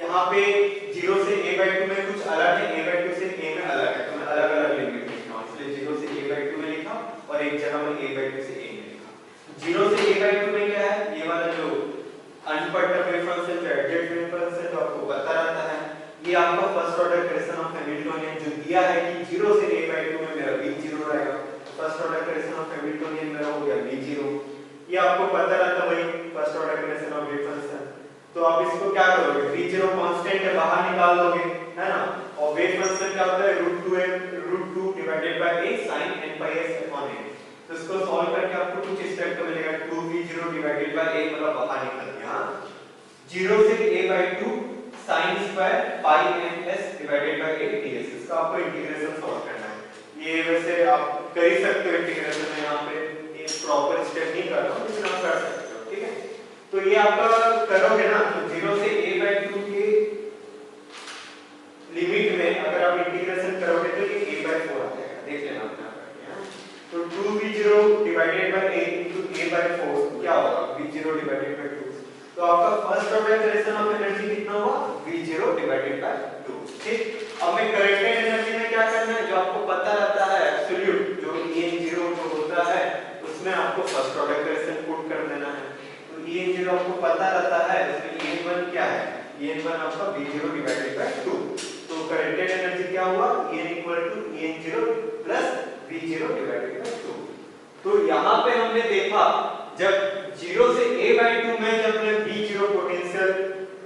Speaker 1: यहाँ पे 0 से a/2 में कुछ अलग है, a/2 से a में अलग है, तो मैं अलग-अलग लिमिट लिख रहा हूँ, इसलिए 0 से a/2 में लिखा और एक जगह में a/2 से a में लिखा। 0 से a/2 में क्या है, ये वाला जो अनपर्टर्ब वेव फंक्शन जो एडजेक्ट वेव फंक्शन जो आपको पता रहता है, ये आपका first order correction of Hamiltonian जो दिया है कि 0 से a/2 में मेरा v0 रहेगा, first order correction of Hamiltonian मेरा हो गया v0। ये आपको पता रहता है, वही first order correction of wave function. तो आप इसको क्या करोगे, v0 कांस्टेंट है, बाहर निकाल दोगे, है ना, और वेव फंक्शन क्या होता है, √2 divided by a sin n pi s upon a। तो इसको सॉल्व करके आपको कुछ इस टाइप का मिलेगा, 2v0 डिवाइडेड बाय a, मतलब बाहर निकल गया 0 से a/2 sin square pi n s divided by a ds। इसका आपको इंटीग्रेशन सॉल्व करना है। ये वैसे आप कर ही सकते हो इंटीग्रेशन में, यहाँ पे ये प्रॉपर स्टेप नहीं कर रहा हूं, लेकिन आप कर सकते हो, ठीक है। तो ये आपका करोगे ना, तो 0 से a/2 के लिमिट में अगर आप इंटीग्रेशन करोगे तो ये a/4 आ जाएगा, देख लेना अपना करके। तो 2v0 divided by a into a/4 क्या होगा, v0 डिवाइडेड बाय 2। तो आपका first order correction of energy कितना हुआ, v0 डिवाइडेड बाय 2, ठीक। अब मैं करेक्टेड एनर्जी में क्या करना है, जो आपको पता रहता है एब्सोल्यूट जो En0 जो होता है, उसमें आपको फर्स्ट ऑर्डर करेक्शन पुट कर देना है। तो En0 आपको पता रहता है, उसमें En1 क्या है, En1 आपका v0 डिवाइडेड बाय 2। तो करेक्टेड एनर्जी क्या हुआ, En equal to En0 plus v0 divided by 2। तो यहाँ पे हमने देखा जब 0 से a/2 में जब मैं v0 पोटेंशियल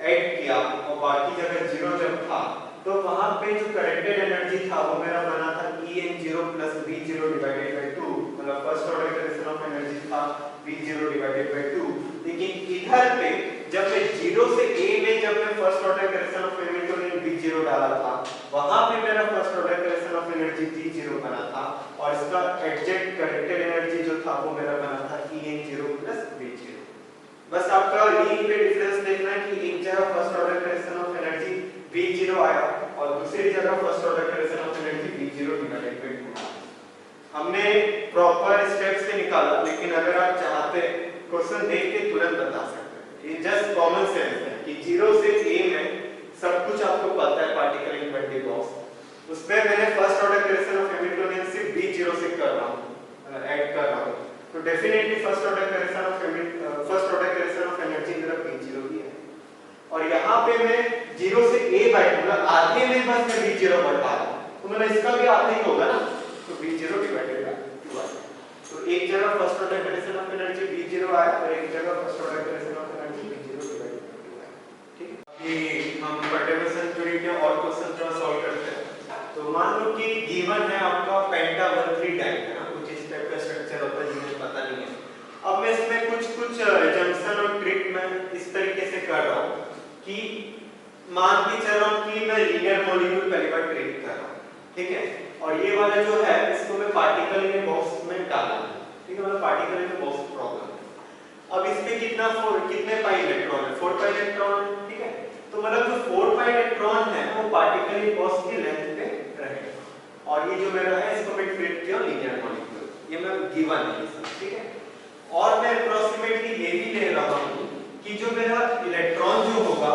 Speaker 1: ऐड किया और बाकी जगह 0 जब था, तो वहां पे जो करेक्टेड एनर्जी था वो मेरा बना था En0 plus v0 divided by 2, मतलब first order correction of energy था v0 डिवाइडेड बाय 2। लेकिन इधर पे जब मैं 0 से a में जब मैं first order correction of Hamiltonian v0 डाला था, वहां पे मेरा first order correction of energy v0 बना था, और इसका एग्जैक्ट करेक्टेड एनर्जी जो था वो मेरा बना था En0 प्लस v0। बस आपका यहीं पे डिफरेंस देखना है कि एक जगह first order correction of energy v0 आया और दूसरी जगह first order correction of energy v0 divided by 2। हमने प्रॉपर स्टेप से निकाला, लेकिन अगर आप चाहते क्वेश्चन देख के तुरंत बता सकते हैं। ये जस्ट कॉमन सेंस है कि 0 से a में सब कुछ आपको पता है पार्टिकल इन बंडी बॉक्स। उसमें मैंने first order correction of Hamiltonian सिर्फ b0 से कर रहा हूँ, ऐड कर रहा हूँ, तो definitely first order correction of energy मेरा b0 ही है। और यहाँ पे मैं 0 से a बाई मतलब आधे में बस मैं b0 बढ़ा रहा हूँ, तो मतलब इसका भी आधा ही होगा ना, तो b0 डिवाइडेड बाय 2 आया। तो एक जगह first order correction of energy b0 आया और एक जगह first order correction of energy b0 divided by 2 आया। ठीक है, अभी हम पर्टिकुलर थ्योरी के और क्वेश्चन थोड़ा सॉल्व करते हैं। तो मान लो कि गिवन है आपका पेंटा 1,3 डाइन है ना, कुछ इस टाइप का स्ट्रक्चर होता है जिन्हें पता नहीं है। अब मैं इसमें कुछ जंक्शन और ट्रिक मैं इस तरीके से कर रहा हूँ कि मान के चल रहा हूँ कि मैं लीनियर मॉलिक्यूल पहली बार ट्रीट कर रहा हूँ, ठीक है, और ये वाला जो है इसको मैं पार्टिकल इन बॉक्स में डालना है, ठीक है, मतलब पार्टिकल इन बॉक्स प्रॉब्लम। अब इसमें कितने पाई इलेक्ट्रॉन है, 4 पाई इलेक्ट्रॉन, ठीक है, तो मतलब जो 4 पाई इलेक्ट्रॉन है वो पार्टिकल इन बॉक्स की लेंथ पे रहेगा। और ये जो मेरा है इसको मैं ट्रीट किया लीनियर मॉलिक्यूल, ये मैं गिवन है सब, ठीक है। और मैं अप्रोक्सीमेटली ये भी ले रहा हूँ कि जो मेरा इलेक्ट्रॉन जो होगा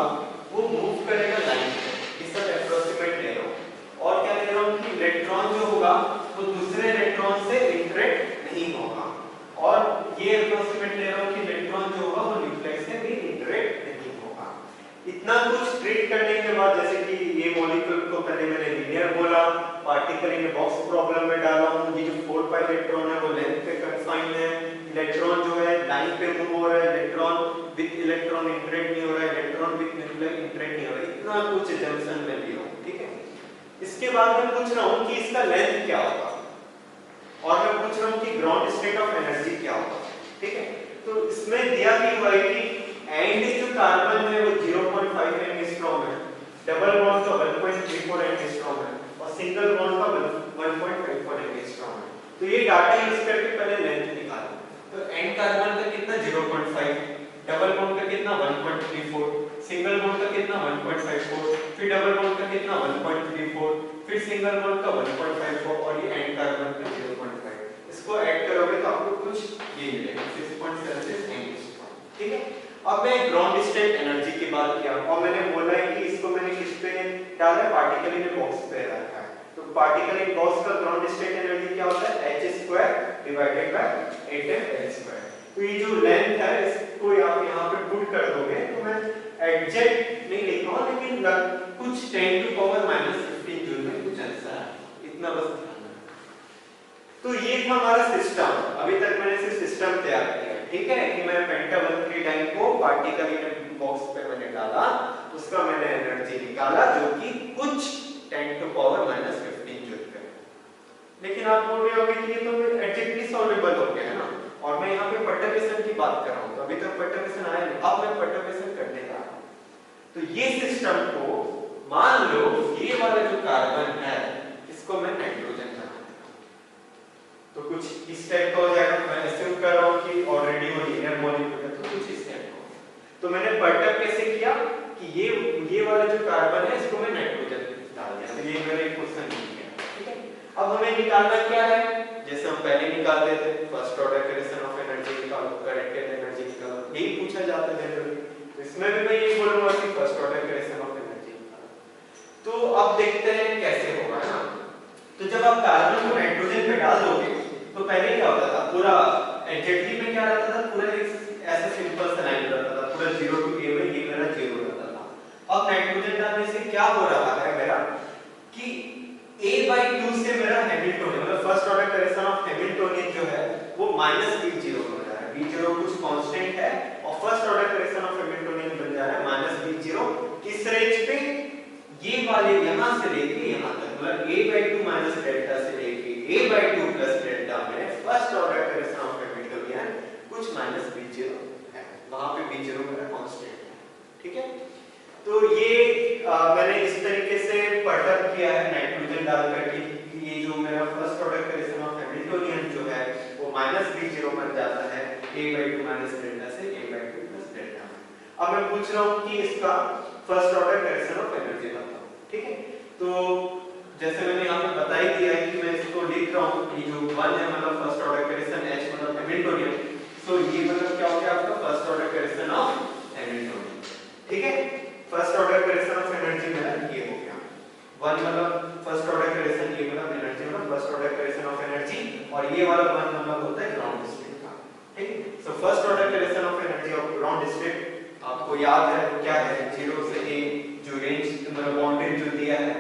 Speaker 1: वो मूव करेगा लाइन पे, ये सब अप्रोक्सीमेट ले रहा हूँ। और क्या ले रहा हूँ कि इलेक्ट्रॉन जो होगा वो दूसरे इलेक्ट्रॉन से इंटरेक्ट नहीं होगा, और ये अप्रोक्सीमेट ले रहा हूँ कि इलेक्ट्रॉन जो होगा वो न्यूक्लियस से भी इंटरेक्ट नहीं होगा। इतना कुछ ट्रीट करने के बाद, जैसे कि ये मॉलिक्यूल को पहले मैंने लीनियर बोला, पार्टिकल इन बॉक्स प्रॉब्लम में डाला हूँ, ये जो 4 पाई इलेक्ट्रॉन है वो लेंथ पे कन्फाइन है, इलेक्ट्रॉन जो है लाइन पे मूव हो रहा है, इलेक्ट्रॉन विद इलेक्ट्रॉन इंटरेक्ट नहीं हो रहा है, इलेक्ट्रॉन विद न्यूक्लियर इंटरेक्ट नहीं हो रहा है, इतना कुछ जंक्शन में लिया हूं, ठीक है। इसके बाद मैं पूछ रहा हूं कि इसका लेंथ क्या होगा, और मैं पूछ रहा हूं कि ग्राउंड स्टेट ऑफ एनर्जी क्या होगा, ठीक है। तो इसमें दिया भी हुआ है कि एंड जो कार्बन है वो 0.5 एंगस्ट्रॉम है, डबल बॉन्ड का 1.34 एंगस्ट्रॉम है, और सिंगल बॉन्ड का 1.54 एंगस्ट्रॉम है। तो ये डाटा यूज करके पहले लेंथ निकालो। तो एंड कार्बन का कितना 0.5, डबल बॉन्ड का कितना 1.34, सिंगल बॉन्ड का कितना 1.54, फिर डबल बॉन्ड का कितना 1.34, फिर सिंगल बॉन्ड का 1.54, और ये एंड कार्बन का 0.5। इसको ऐड करोगे तो आपको कुछ ये मिलेगा 6.76 एंगस्ट्रॉम, ठीक है। अब मैं ग्राउंड स्टेट एनर्जी की बात किया, और मैंने बोला है कि इसको मैंने किस पे डाला है, पार्टिकल इन बॉक्स पे रखा है। तो पार्टिकल इन बॉक्स का ग्राउंड स्टेट एनर्जी क्या होता है, h² डिवाइडेड बाय 8mL²। तो ये जो लेंथ है इसको आप यहाँ पे पुट कर दोगे, तो मैं एग्जैक्ट नहीं लिख रहा हूँ, लेकिन कुछ 10⁻⁻15 जूल में कुछ ऐसा है, इतना बस ध्यान रखना। तो ये था हमारा सिस्टम, अभी तक मैंने सिर्फ सिस्टम तैयार किया, ठीक है, कि मैं पेंटा 1,3 डाइन को पार्टिकल इन बॉक्स पे मैंने डाला, उसका मैंने एनर्जी निकाला जो कि कुछ 10⁻⁻15 जूल है। लेकिन आप बोल रहे होंगे कि ये तो एग्जैक्टली सॉल्वेबल हो गया है ना, और मैं यहाँ पे परटर्बेशन की बात कर रहा हूँ, तो अभी तक परटर्बेशन आया नहीं, अब मैं परटर्बेशन करने जा रहा हूँ। तो ये सिस्टम को मान लो ये वाला जो कार्बन है इसको मैं नाइट्रोजन बना दूं, तो कुछ इस टाइप का हो जाएगा। मैं एज्यूम कर रहा हूँ कि ऑलरेडी वो लीनियर मॉलिक्यूल है, तो कुछ इस टाइप का। तो मैंने परटर्ब कैसे किया कि ये वाला जो कार्बन है इसको मैं नाइट्रोजन डाल दिया, तो ये मेरा क्वेश्चन किया, ठीक है। अब हमें निकालना क्या है, जैसे हम पहले निकालते थे, first order correction of energy निकालो, करंट एनर्जी निकालो, यही पूछा जाता है जनरली। तो इसमें भी मैं यही बोलूंगा कि first order correction of energy निकालो। तो अब देखते हैं कैसे होगा ना। तो जब आप कार्बन को नाइट्रोजन पे डाल दोगे तो पहले क्या होता था, पूरा एग्जैक्टली में क्या रहता था, पूरा एक ऐसा सिंपल सा लाइन रहता था, पूरा 0 to a में ये मेरा 0 रहता था। अब नाइट्रोजन डालने से क्या हो रहा है मेरा कि a/2 से मेरा हैमिल्टोनियन मतलब first order correction of Hamiltonian जो है वो -b0 हो जा रहा है। b0 कुछ कांस्टेंट है और first order correction of Hamiltonian बन जा रहा है -b0 किस रेंज पे, ये वाले यहां से लेके यहां तक, मतलब a/2 माइनस डेल्टा से लेके a/2 प्लस डेल्टा में first order correction of Hamiltonian कुछ -b0 है, वहां पे b0 मेरा कांस्टेंट है, ठीक है। तो ये मैंने इस तरीके से परटर्ब किया है नाइट्रोजन डाल करके कि ये जो मेरा first order correction of Hamiltonian जो है वो -b0 बन जाता है a/2 माइनस डेल्टा से a/2 प्लस डेल्टा। अब मैं पूछ रहा हूँ कि इसका first order correction of energy बताओ, ठीक है। तो जैसे मैंने यहाँ पे बता ही दिया है कि मैं इसको लिख रहा हूँ ये जो 1 है मतलब फर्स्ट ऑर्डर करेक्शन, h मतलब हैमिल्टोनियन, सो ये मतलब क्या हो गया आपका first order correction of Hamiltonian. ठीक है, first order correction of energy मेरा ये हो गया 1 मतलब फर्स्ट ऑर्डर करेक्शन, ये मतलब एनर्जी मतलब first order correction of energy, और ये वाला 1 मतलब होता है ग्राउंड स्टेट का। ठीक, so first order correction of energy of ground state आपको याद है वो क्या है, 0 से a जो रेंज मतलब बाउंड्री जो दिया है,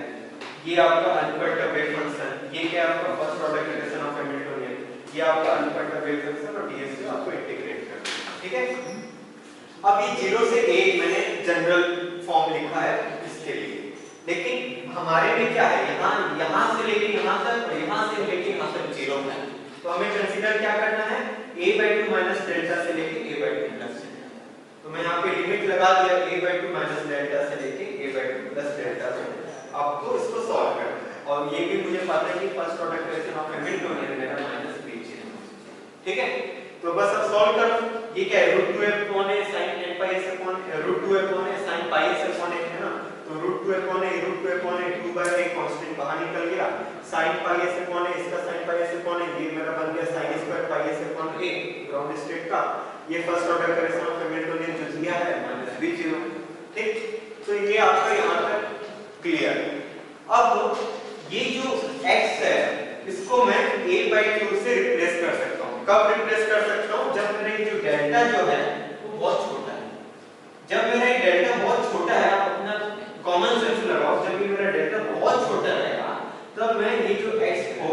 Speaker 1: ये आपका अनकट वेव फंक्शन, ये क्या आपका first order correction of Hamiltonian, ये आपका अनकट वेव फंक्शन और ds को आपको इंटीग्रेट करना है। ठीक है, अब ये 0 से a मैंने जनरल फॉर्म लिखा है इसके लिए, लेकिन हमारे में क्या है, यहां से लेके यहां तक और यहां से लेके यहां तक 0 है, तो हमें कंसीडर क्या करना है, a/2 माइनस डेल्टा से लेके a/2 प्लस डेल्टा। तो मैं यहाँ पे लिमिट लगा दिया a/2 माइनस डेल्टा से लेके a/2 प्लस डेल्टा तक। आपको इसको सॉल्व करना है, और ये भी मुझे पता है कि first order correction of Hamiltonian मेरा -b0। ठीक है, तो बस अब सॉल्व करो, ये क्या है √2f कौन है sin n pi s upon √2f कौन है sin pi s अपॉन एक है ना, तो √2f कौन है, √2f कौन है 2/a कांस्टेंट बाहर निकल गया, sin pi s कौन है, इसका sin pi s कौन है, ये मेरा बन गया sin square pi s upon a ground state का, ये first order correction of Hamiltonian जो दिया है -b0। ठीक, तो ये आपका यहां तक क्लियर। अब ये जो x है इसको मैं a/2 से रिप्लेस कर सकता हूं। कब रिप्लेस कर सकता हूं, जब मेरा जो डेल्टा जो है वो बहुत छोटा है। जब मेरा ये डेल्टा बहुत छोटा है, आप अपना कॉमन सेंस लगाओ, जब ये मेरा डेल्टा बहुत छोटा रहेगा तब मैं ये जो x को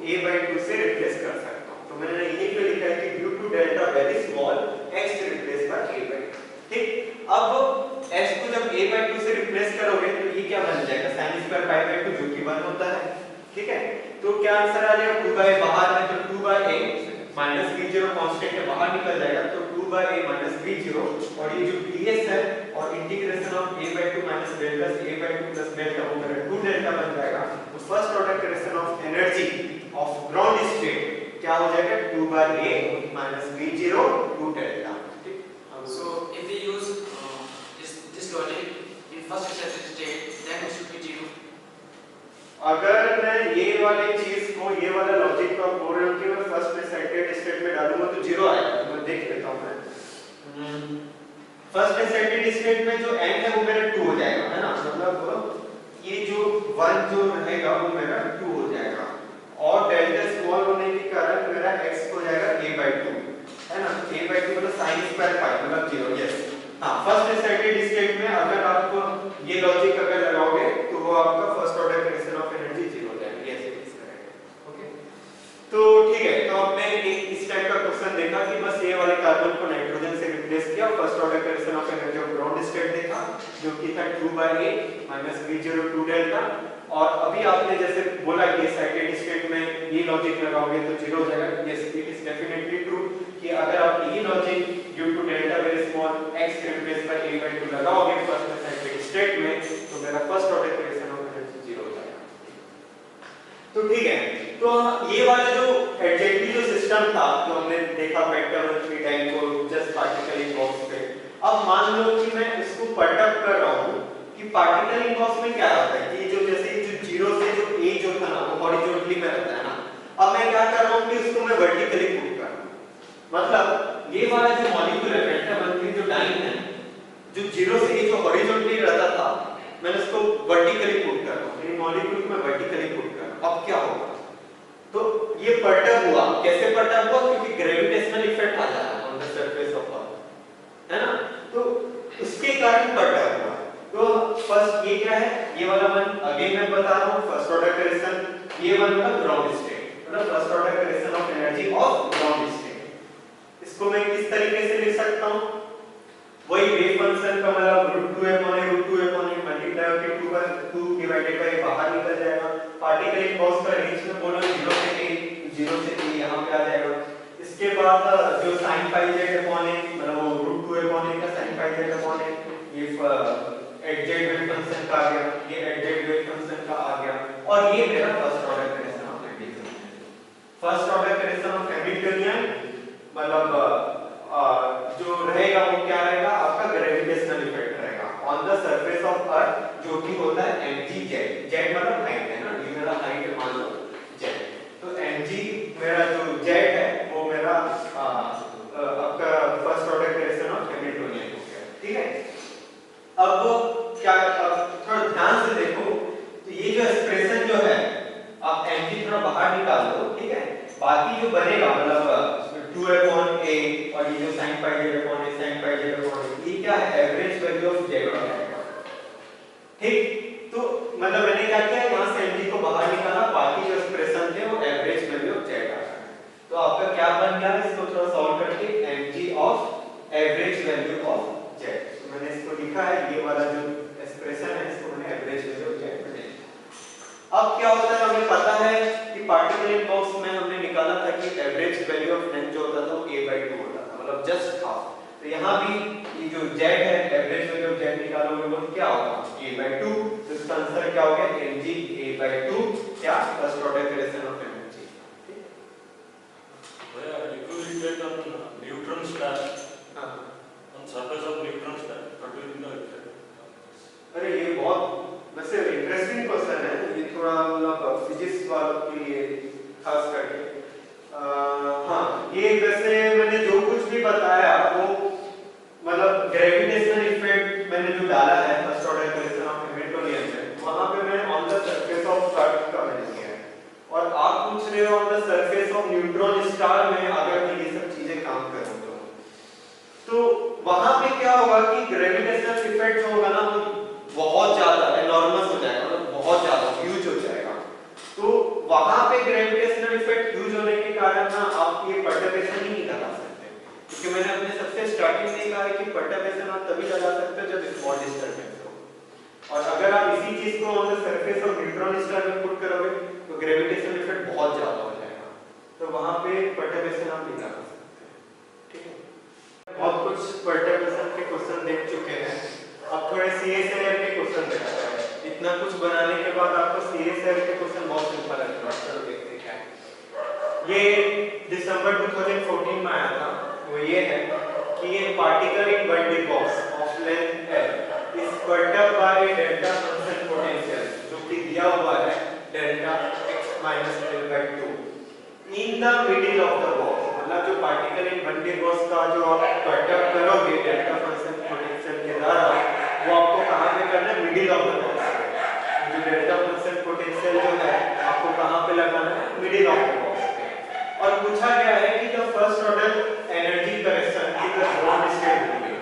Speaker 1: a/2 से रिप्लेस कर सकता हूं। तो मैंने ये क्यों लिखा है कि due to delta very small x replace by a/2। ठीक, अब x को जब a/2 से रिप्लेस करोगे तो ये क्या बन जाएगा sin स्क्वायर pi/2 जो कि 1 होता है। ठीक है, तो क्या आंसर आ जाएगा 2/a बाहर है तो 2/a माइनस b0 कांस्टेंट है बाहर निकल जाएगा, तो 2/a माइनस b0, और ये जो ds है और integration of a/2 minus delta से a/2 प्लस डेल्टा वो मेरा 2 डेल्टा बन जाएगा। तो first order correction of energy of ground state क्या हो जाएगा 2/a माइनस b0 2 डेल्टा। ठीक,
Speaker 2: so if we use this logic in first excited state then it should be 0।
Speaker 1: अगर मैं ये वाली चीज को, ये वाला लॉजिक को बोल रहा हूं कि मैं फर्स्ट एक्साइटेड स्टेट में डालूंगा तो 0 आएगा, तो मैं देख लेता हूं मैं फर्स्ट एक्साइटेड स्टेट में जो n है वो मेरा 2 हो जाएगा, है ना, मतलब ये जो 1 जो रहेगा वो मेरा 2 हो जाएगा, और डेल्टा स्मॉल होने के कारण मेरा x हो जाएगा a/2, है ना, a/2 मतलब sin स्क्वायर pi मतलब 0। यस, हां, फर्स्ट एक्साइटेड स्टेट में अगर आप ये लॉजिक अगर लगाओगे तो वो आपका first order correction of energy 0 हो जाएगा। Yes, it is correct. Okay, तो ठीक है, तो आपने एक इस टाइप का क्वेश्चन देखा कि बस ये वाले कार्बन को नाइट्रोजन से रिप्लेस किया, first order correction of energy of ground state देखा जो कि था 2/a माइनस b0 2 डेल्टा, और अभी आपने जैसे बोला कि एक्साइटेड स्टेट में ये लॉजिक लगाओगे तो 0 हो जाएगा। Yes, it is definitely true कि अगर आप ये logic due to delta very small x replace by a/2 लगाओगे फर्स्ट एक्साइटेड स्टेट में तो मेरा first order correction of energy 0 हो जाएगा। तो ठीक है, तो ये वाला जो एडजेक्टिव जो सिस्टम था जो हमने देखा वेक्टर 3 टाइम को जस्ट पार्टिकल इन बॉक्स पे, अब मान लो कि मैं इसको परटर्ब कर रहा हूं कि पार्टिकल इन बॉक्स में क्या होता है कि जो जैसे जो 0 से जो a जो था ना वो हॉरिजॉन्टली में रहता है ना, अब मैं क्या कर रहा हूं कि इसको मैं वर्टिकली पुट कर रहा हूं, मतलब ये वाला जो मॉलिक्यूल है पेंटाबंधन जो डाइन है जो 0 से a जो हॉरिजॉन्टली रहता था मैंने इसको वर्टिकली पुट कर रहा हूं, यानी मॉलिक्यूल को मैं वर्टिकली पुट कर रहा हूं। अब क्या होगा, तो ये परटर्ब हुआ, कैसे परटर्ब हुआ, क्योंकि ग्रेविटेशनल इफेक्ट आ जाता है on the surface of earth, है ना, तो उसके कारण परटर्ब हुआ। तो फर्स्ट ये क्या है, ये वाला वन अगेन मैं बता रहा हूं फर्स्ट ऑर्डर करेक्शन, ये वन मतलब ग्राउंड स्टेट मतलब first order correction of energy of ground state. इसको मैं किस तरीके से लिख सकता हूं, वही वेव फंक्शन का मतलब √2f मल्टीप्लाई होकर 2 डिवाइडेड बाय बाहर निकल जाएगा, पार्टिकल इन बॉक्स का रेंज में बोलो 0 से a यहां पे आ जाएगा। इसके बाद जो sin pi z upon a मतलब वो √2f का sin pi z upon a ये एडजेक्ट वेव फंक्शन का आ गया, ये एडजेक्ट वेव फंक्शन का आ गया, और ये मेरा first order correction of Hamiltonian. First order correction of Hamiltonian मतलब जो रहेगा वो क्या रहेगा, आपका ग्रेविटेशनल इफेक्ट रहेगा on the surface of earth जो कि होता है mg z, z मतलब हाइट है ना, ये मेरा हाइट मान लो z, तो mg mg मेरा जो z है वो मेरा आपका first order equation of Hamiltonian हो गया। ठीक है, अब क्या, अब थोड़ा ध्यान से देखो तो ये जो एक्सप्रेशन जो है आप mg थोड़ा बाहर निकाल दो। ठीक है, बाकी जो बनेगा मतलब 2/a और ये जो sin pi z/a sin pi z/a ये क्या है, एवरेज वैल्यू ऑफ z हो जाएगा। ठीक, तो मतलब मैंने क्या किया, यहाँ से mg को बाहर निकाला, बाकी जो एक्सप्रेशन थे वो एवरेज वैल्यू ऑफ z आ गया। तो आपका क्या बन गया, इसको थोड़ा सॉल्व करके mg of average value of z, तो मैंने इसको लिखा है, ये वाला जो एक्सप्रेशन है इसको मैंने एवरेज वैल्यू ऑफ z में लिखा। अब क्या होता है, हमें पता है कि पार्टिकल इन बॉक्स में हमने निकाला था कि एवरेज वैल्यू ऑफ n जो होता था वो a/2 होता था, मतलब जस्ट हाफ। तो यहाँ भी ये जो z है एवरेज वैल्यू ऑफ z निकालोगे वो क्या होगा, a/2। तो इसका आंसर क्या हो गया, mg a/2 क्या first order equation of energy.
Speaker 3: Where if you get on neutron star, on surface of neutron star, what will be the effect?
Speaker 1: अरे ये बहुत वैसे इंटरेस्टिंग क्वेश्चन है, ये थोड़ा मतलब फिजिक्स वालों के लिए खास करके। हाँ, ये वैसे मैंने जो कुछ भी बताया वो मतलब ग्रेविटेशनल इफेक्ट मैंने जो डाला है first order equation of Hamiltonian में, वहां पे मैंने on the surface of earth का मैंने किया है। और आप पूछ रहे हो on the surface of neutron star में अगर मैं ये सब चीजें काम करूं तो वहां पे क्या होगा कि ग्रेविटेशनल इफेक्ट जो होगा ना वो बहुत ज्यादा एनॉर्मस हो जाएगा, मतलब बहुत ज्यादा ह्यूज हो जाएगा। तो वहां पे ग्रेविटेशनल इफेक्ट ह्यूज होने के कारण ना आप ये परटर्बेशन ही नहीं लगा सकते, क्योंकि मैंने अपने सबसे स्टार्टिंग में कहा है कि परटर्बेशन आप तभी लगा सकते हो जब स्मॉल डिस्टर्बेंस हो। और अगर आप इसी चीज को on the surface of neutron star में पुट करोगे तो ग्रेविटेशनल इफेक्ट बहुत ज्यादा हो जाएगा, तो वहां पे परटर्बेशन आप नहीं लगा सकते। ठीक है, बहुत कुछ परटर्बेशन के क्वेश्चन देख चुके हैं, अब थोड़े CSIR के क्वेश्चन देखते हैं। इतना कुछ बनाने के बाद आपको CSIR के क्वेश्चन बहुत सिंपल लगेगा, चलो देखते हैं क्या। ये दिसंबर 2014 में आया था, वो ये है कि ये particle in bundle box of length L is perturbed by a delta function potential जो कि दिया हुआ है delta x minus L/2 in the middle of the box। मतलब जो पार्टिकल इन बंडल बॉक्स का जो आप perturb करोगे डेल्टा फंक्शन पोटेंशियल के द्वारा, वो आपको कहां पे करना है, मिडिल ऑफ द बॉक्स। जो डेल्टा फंक्शन पोटेंशियल जो है आपको कहां पे लगाना है, मिडिल ऑफ द बॉक्स पे। और पूछा गया है कि the first order energy correction की द ग्राउंड स्टेट होगी,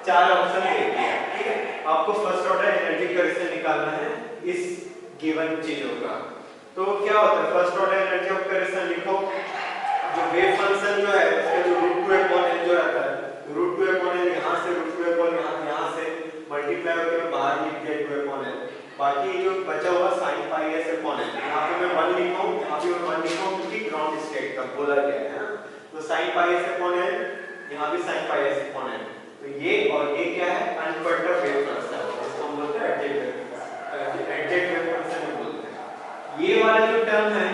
Speaker 1: चार ऑप्शन दे दिए हैं। ठीक है, आपको फर्स्ट ऑर्डर एनर्जी करेक्शन निकालना है इस गिवन चीजों का। तो क्या होता है, first order energy of correction लिखो, जो वेव फंक्शन जो है उसका जो √2/L जो रहता है, √2/L यहां से √2/L यहां से मल्टीप्लाई होकर बाहर लिख दिया 2/L, बाकी जो बचा हुआ sin πs/L, यहां पे मैं 1 लिखा हूं, यहां पे मैं 1 लिखा हूं क्योंकि ग्राउंड स्टेट का बोला गया है ना। तो sin πs/L, यहां भी sin πs/L, तो ये और ये क्या है, अनपर्टर्ब वेव फंक्शन, इसको हम बोलते हैं एडजेक्ट वेव फंक्शन बोलते हैं। ये वाला जो टर्म है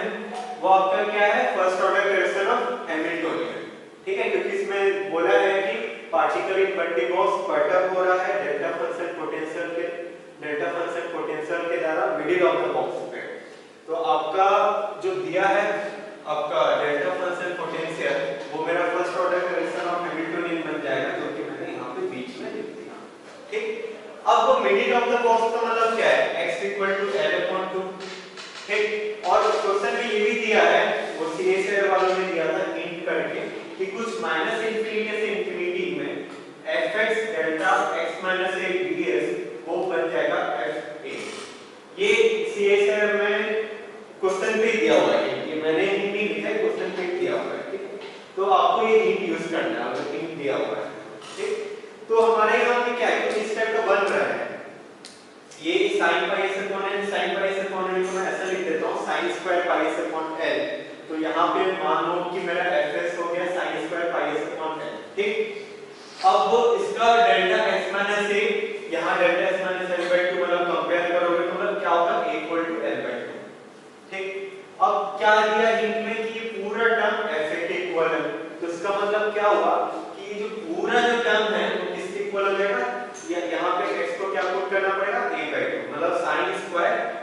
Speaker 1: वो आपका क्या है, first order equation of Hamiltonian. ठीक है, क्योंकि इसमें बोला है कि particle in bundle box perturb हो रहा है डेल्टा फंक्शन पोटेंशियल के द्वारा मिडिल ऑफ द बॉक्स पे। तो आपका जो दिया है आपका डेल्टा फंक्शन पोटेंशियल, वो मेरा first order equation of Hamiltonian बन जाएगा, जो कि मैंने यहां पे बीच में लिख दिया। ठीक, अब वो मिडिल ऑफ द बॉक्स का मतलब क्या है, x L/2। ठीक, और क्वेश्चन में ये भी दिया है, वो CSIR वालों ने दिया था हिंट करके कि कुछ माइनस इंफिनिटी से इंफिनिटी में fx delta x minus a ds वो बन जाएगा fa। ये CSIR में क्वेश्चन पे दिया हुआ है, ये मैंने हिंट नहीं लिखा है, क्वेश्चन पे दिया हुआ है। ठीक, तो आपको ये हिंट यूज करना है, अगर हिंट दिया हुआ है। ठीक, तो हमारे यहाँ पे क्या है, कुछ इस टाइप का बन रहा है, ये sin πs/L को मैं ऐसा लिख देता हूँ sin²πs/L। तो यहाँ पे मान लो कि मेरा fs हो गया sin²πs/L। ठीक, अब इसका डेल्टा x माइनस a, यहाँ डेल्टा x माइनस L/2 मतलब कंपेयर करोगे तो मतलब क्या होगा, a = L/2। ठीक, अब क्या दिया हिंट में कि ये पूरा टर्म fa के इक्वल है, तो इसका मतलब क्या हुआ कि ये जो पूरा जो टर्म है वो किसके इक्वल हो जाएगा, यहाँ पे x को क्या पुट करना पड़ेगा, a/2, मतलब sin²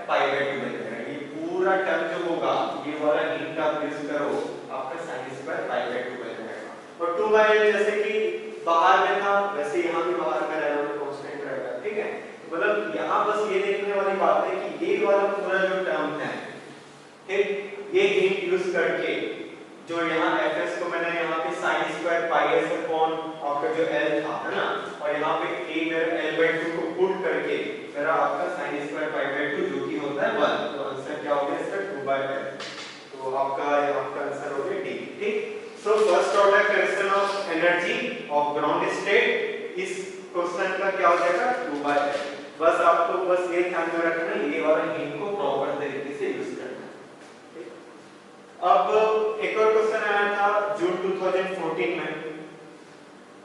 Speaker 1: π/2 बन जाएगा। ये पूरा टर्म जो होगा ये वाला हिंट आप यूज करो, आपका sin स्क्वायर पाई बाय 2 बन जाएगा। और 2 बाय जैसे कि बाहर में था वैसे यहाँ भी बाहर में रहना कांस्टेंट रहेगा, ठीक है। मतलब यहाँ बस ये देखने वाली बात है कि ये वाला पूरा जो टर्म है, ठीक, ये हिंट यूज करके जो यहाँ fs को मैंने यहाँ पे sin square pi s upon आपका जो l था, है ना, और यहाँ पे a मेरा l/2 को पुट करके मेरा आपका sin स्क्वायर पाई बाय 2 जो कि होता है 1, तो आंसर क्या हो गया इसका 2/l। तो आपका यहाँ का आंसर हो गया D, ठीक। So first order question of energy of ground state, इस क्वेश्चन का क्या हो जाएगा 2/l। बस आपको बस ये ध्यान में रखना है, ये वाला हिंट को प्रॉपर तरीके से यूज करना है। अब एक और क्वेश्चन आया था जून 2014 में,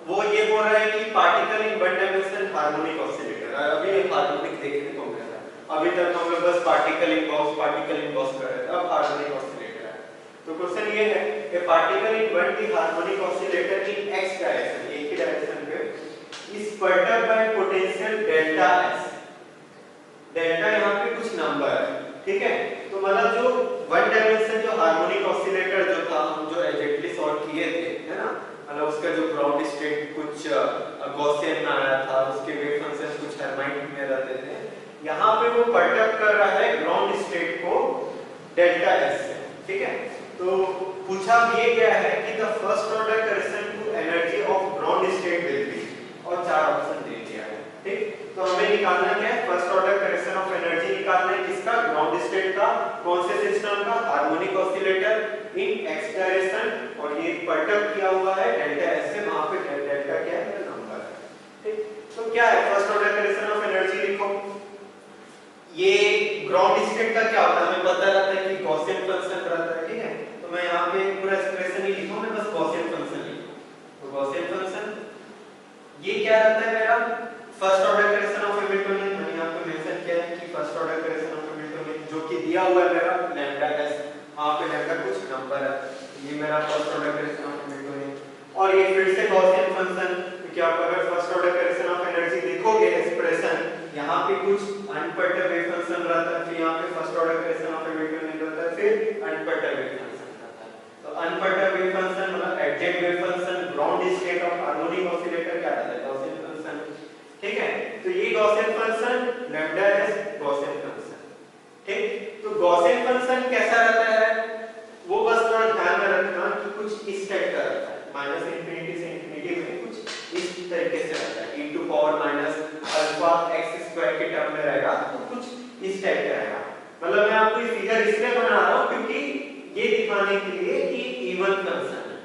Speaker 1: वो ये बोल रहा है कि particle in one dimension harmonic oscillator. अभी हार्मोनिक देखने को मिल रहा है, अभी तक हम लोग बस पार्टिकल इन बॉक्स कर रहे थे, अब हार्मोनिक ऑसिलेटर है। तो क्वेश्चन ये है कि particle in one the harmonic oscillator in x direction, एक ही डायरेक्शन पे, is perturbed bye potential delta S. Delta यहाँ पे कुछ नंबर है, ठीक है। तो मतलब जो वन डायमेंशन जो हार्मोनिक ऑसिलेटर जो था, हम जो एग्जैक्टली सॉल्व किए थे, है ना, मतलब उसका जो ग्राउंड स्टेट कुछ गॉसियन में आया था, उसके वेव फंक्शन कुछ हर्माइट में रहते थे, यहाँ पे वो पर्टर्ब कर रहा है ग्राउंड स्टेट को डेल्टा एस से, ठीक है। तो पूछा ये गया है कि the first order correction to energy of ground state will be, और 4 ऑप्शन दे दिया है, ठीक। तो हमें निकालना क्या है, first order correction of energy निकालना है किसका, ग्राउंड स्टेट का, कौन से सिस्टम का, हार्मोनिक ऑसिलेटर इन एक्स डायरेक्शन, और ये पर्टर्ब किया हुआ है डेल्टा एस से, वहां पे डेल्टा क्या है, नंबर है, ठीक। तो क्या है first order correction of energy, लिखो। ये ग्राउंड स्टेट का क्या होता है, हमें पता रहता है कि गॉसियन फंक्शन रहता है, ठीक है। तो मैं यहाँ पे पूरा एक्सप्रेशन ही लिखूं, मैं बस गॉसियन फंक्शन लिखूं। तो गॉसियन फंक्शन ये क्या रहता है मेरा, first order correction of Hamiltonian, मैंने यहाँ पे मेंशन किया है कि first order correction of Hamiltonian जो कि दिया हुआ है मेरा लैम्डा एस, वहां पे लैम्डा कुछ नंबर है, ये मेरा first order correction of Hamiltonian. और ये फिर से गॉसियन फंक्शन, क्योंकि आप अगर first order correction of energy देखोगे एक्सप्रेशन, यहाँ पे कुछ अनपर्टर्ब वेव फंक्शन रहता है, फिर यहाँ पे first order correction of Hamiltonian रहता है, फिर अनपर्टर्ब वेव फंक्शन रहता है। तो अनपर्टर्ब वेव फंक्शन मतलब exact wave function, ground state of harmonic oscillator क्या रहता है, गॉसियन फंक्शन, ठीक है। तो ये Gaussian function lambda S Gaussian function, ठीक। तो गॉसियन फंक्शन कैसा रहता है, वो बस थोड़ा ध्यान में रखना कि कुछ इस टाइप का रहता है, माइनस इंफिनिटी से इंफिनिटी में कुछ इस तरीके से रहता है, e to power minus alpha x square के टर्म में रहेगा, तो कुछ इस टाइप का रहेगा। मतलब मैं आपको ये फिगर इसलिए बना रहा हूँ क्योंकि ये दिखाने के लिए कि इवन फंक्शन है,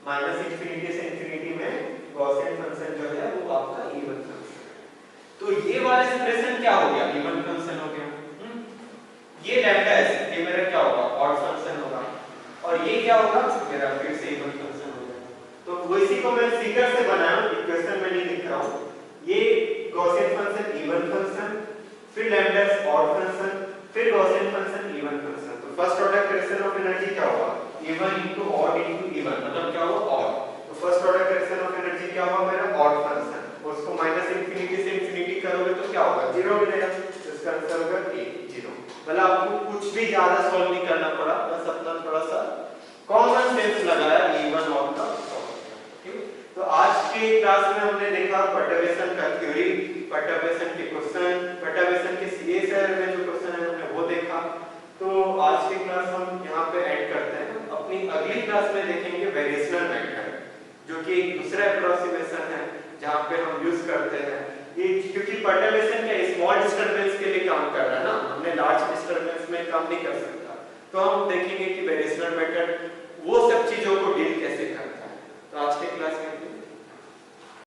Speaker 1: माइनस इंफिनिटी से इंफिनिटी में गॉसियन फंक्शन जो है वो आपका इवन फंक्शन है। तो ये वाला एक्सप्रेशन क्या हो गया, इवन फंक्शन हो गया। ये लैम्डा एस ये मेरा क्या होगा, ऑड फंक्शन होगा, और ये क्या होगा, मेरा फिर से इवन फंक्शन होगा। तो वो इसी को मैं फिगर से बनाया हूं, इक्वेशन में नहीं लिख रहा हूं। ये गॉसियन फंक्शन इवन फंक्शन, फिर लैम्डा एस ऑड फंक्शन, फिर गॉसियन फंक्शन इवन फंक्शन। तो first order correction of energy क्या होगा, even into odd into even, मतलब क्या होगा ऑड। तो first order correction of energy क्या होगा मेरा, ऑड फंक्शन, और उसको माइनस इंफिनिटी से इंफिनिटी करोगे तो क्या होगा, 0 मिलेगा। इसका आंसर होगा ए 0। मतलब आपको कुछ भी ज्यादा सॉल्व नहीं करना पड़ा, बस अपना थोड़ा सा कॉमन सेंस लगाया, इवन ऑड का। तो आज के क्लास में हमने देखा पर्टर्बेशन का थ्योरी, पर्टर्बेशन के क्वेश्चन, पर्टर्बेशन के सीए से में जो क्वेश्चन है हमने वो देखा। तो आज की क्लास हम यहाँ पे एंड करते हैं। अपनी अगली क्लास में देखेंगे वेरिएशनल मेथड, जो कि एक दूसरा अप्रोक्सीमेशन है जहाँ पे हम यूज करते हैं ये, क्योंकि पर्टर्बेशन क्या स्मॉल डिस्टरबेंस के लिए काम कर रहा है ना, हमने लार्ज डिस्टरबेंस में काम नहीं कर सकता। तो हम देखेंगे कि वेरिएशनल मेथड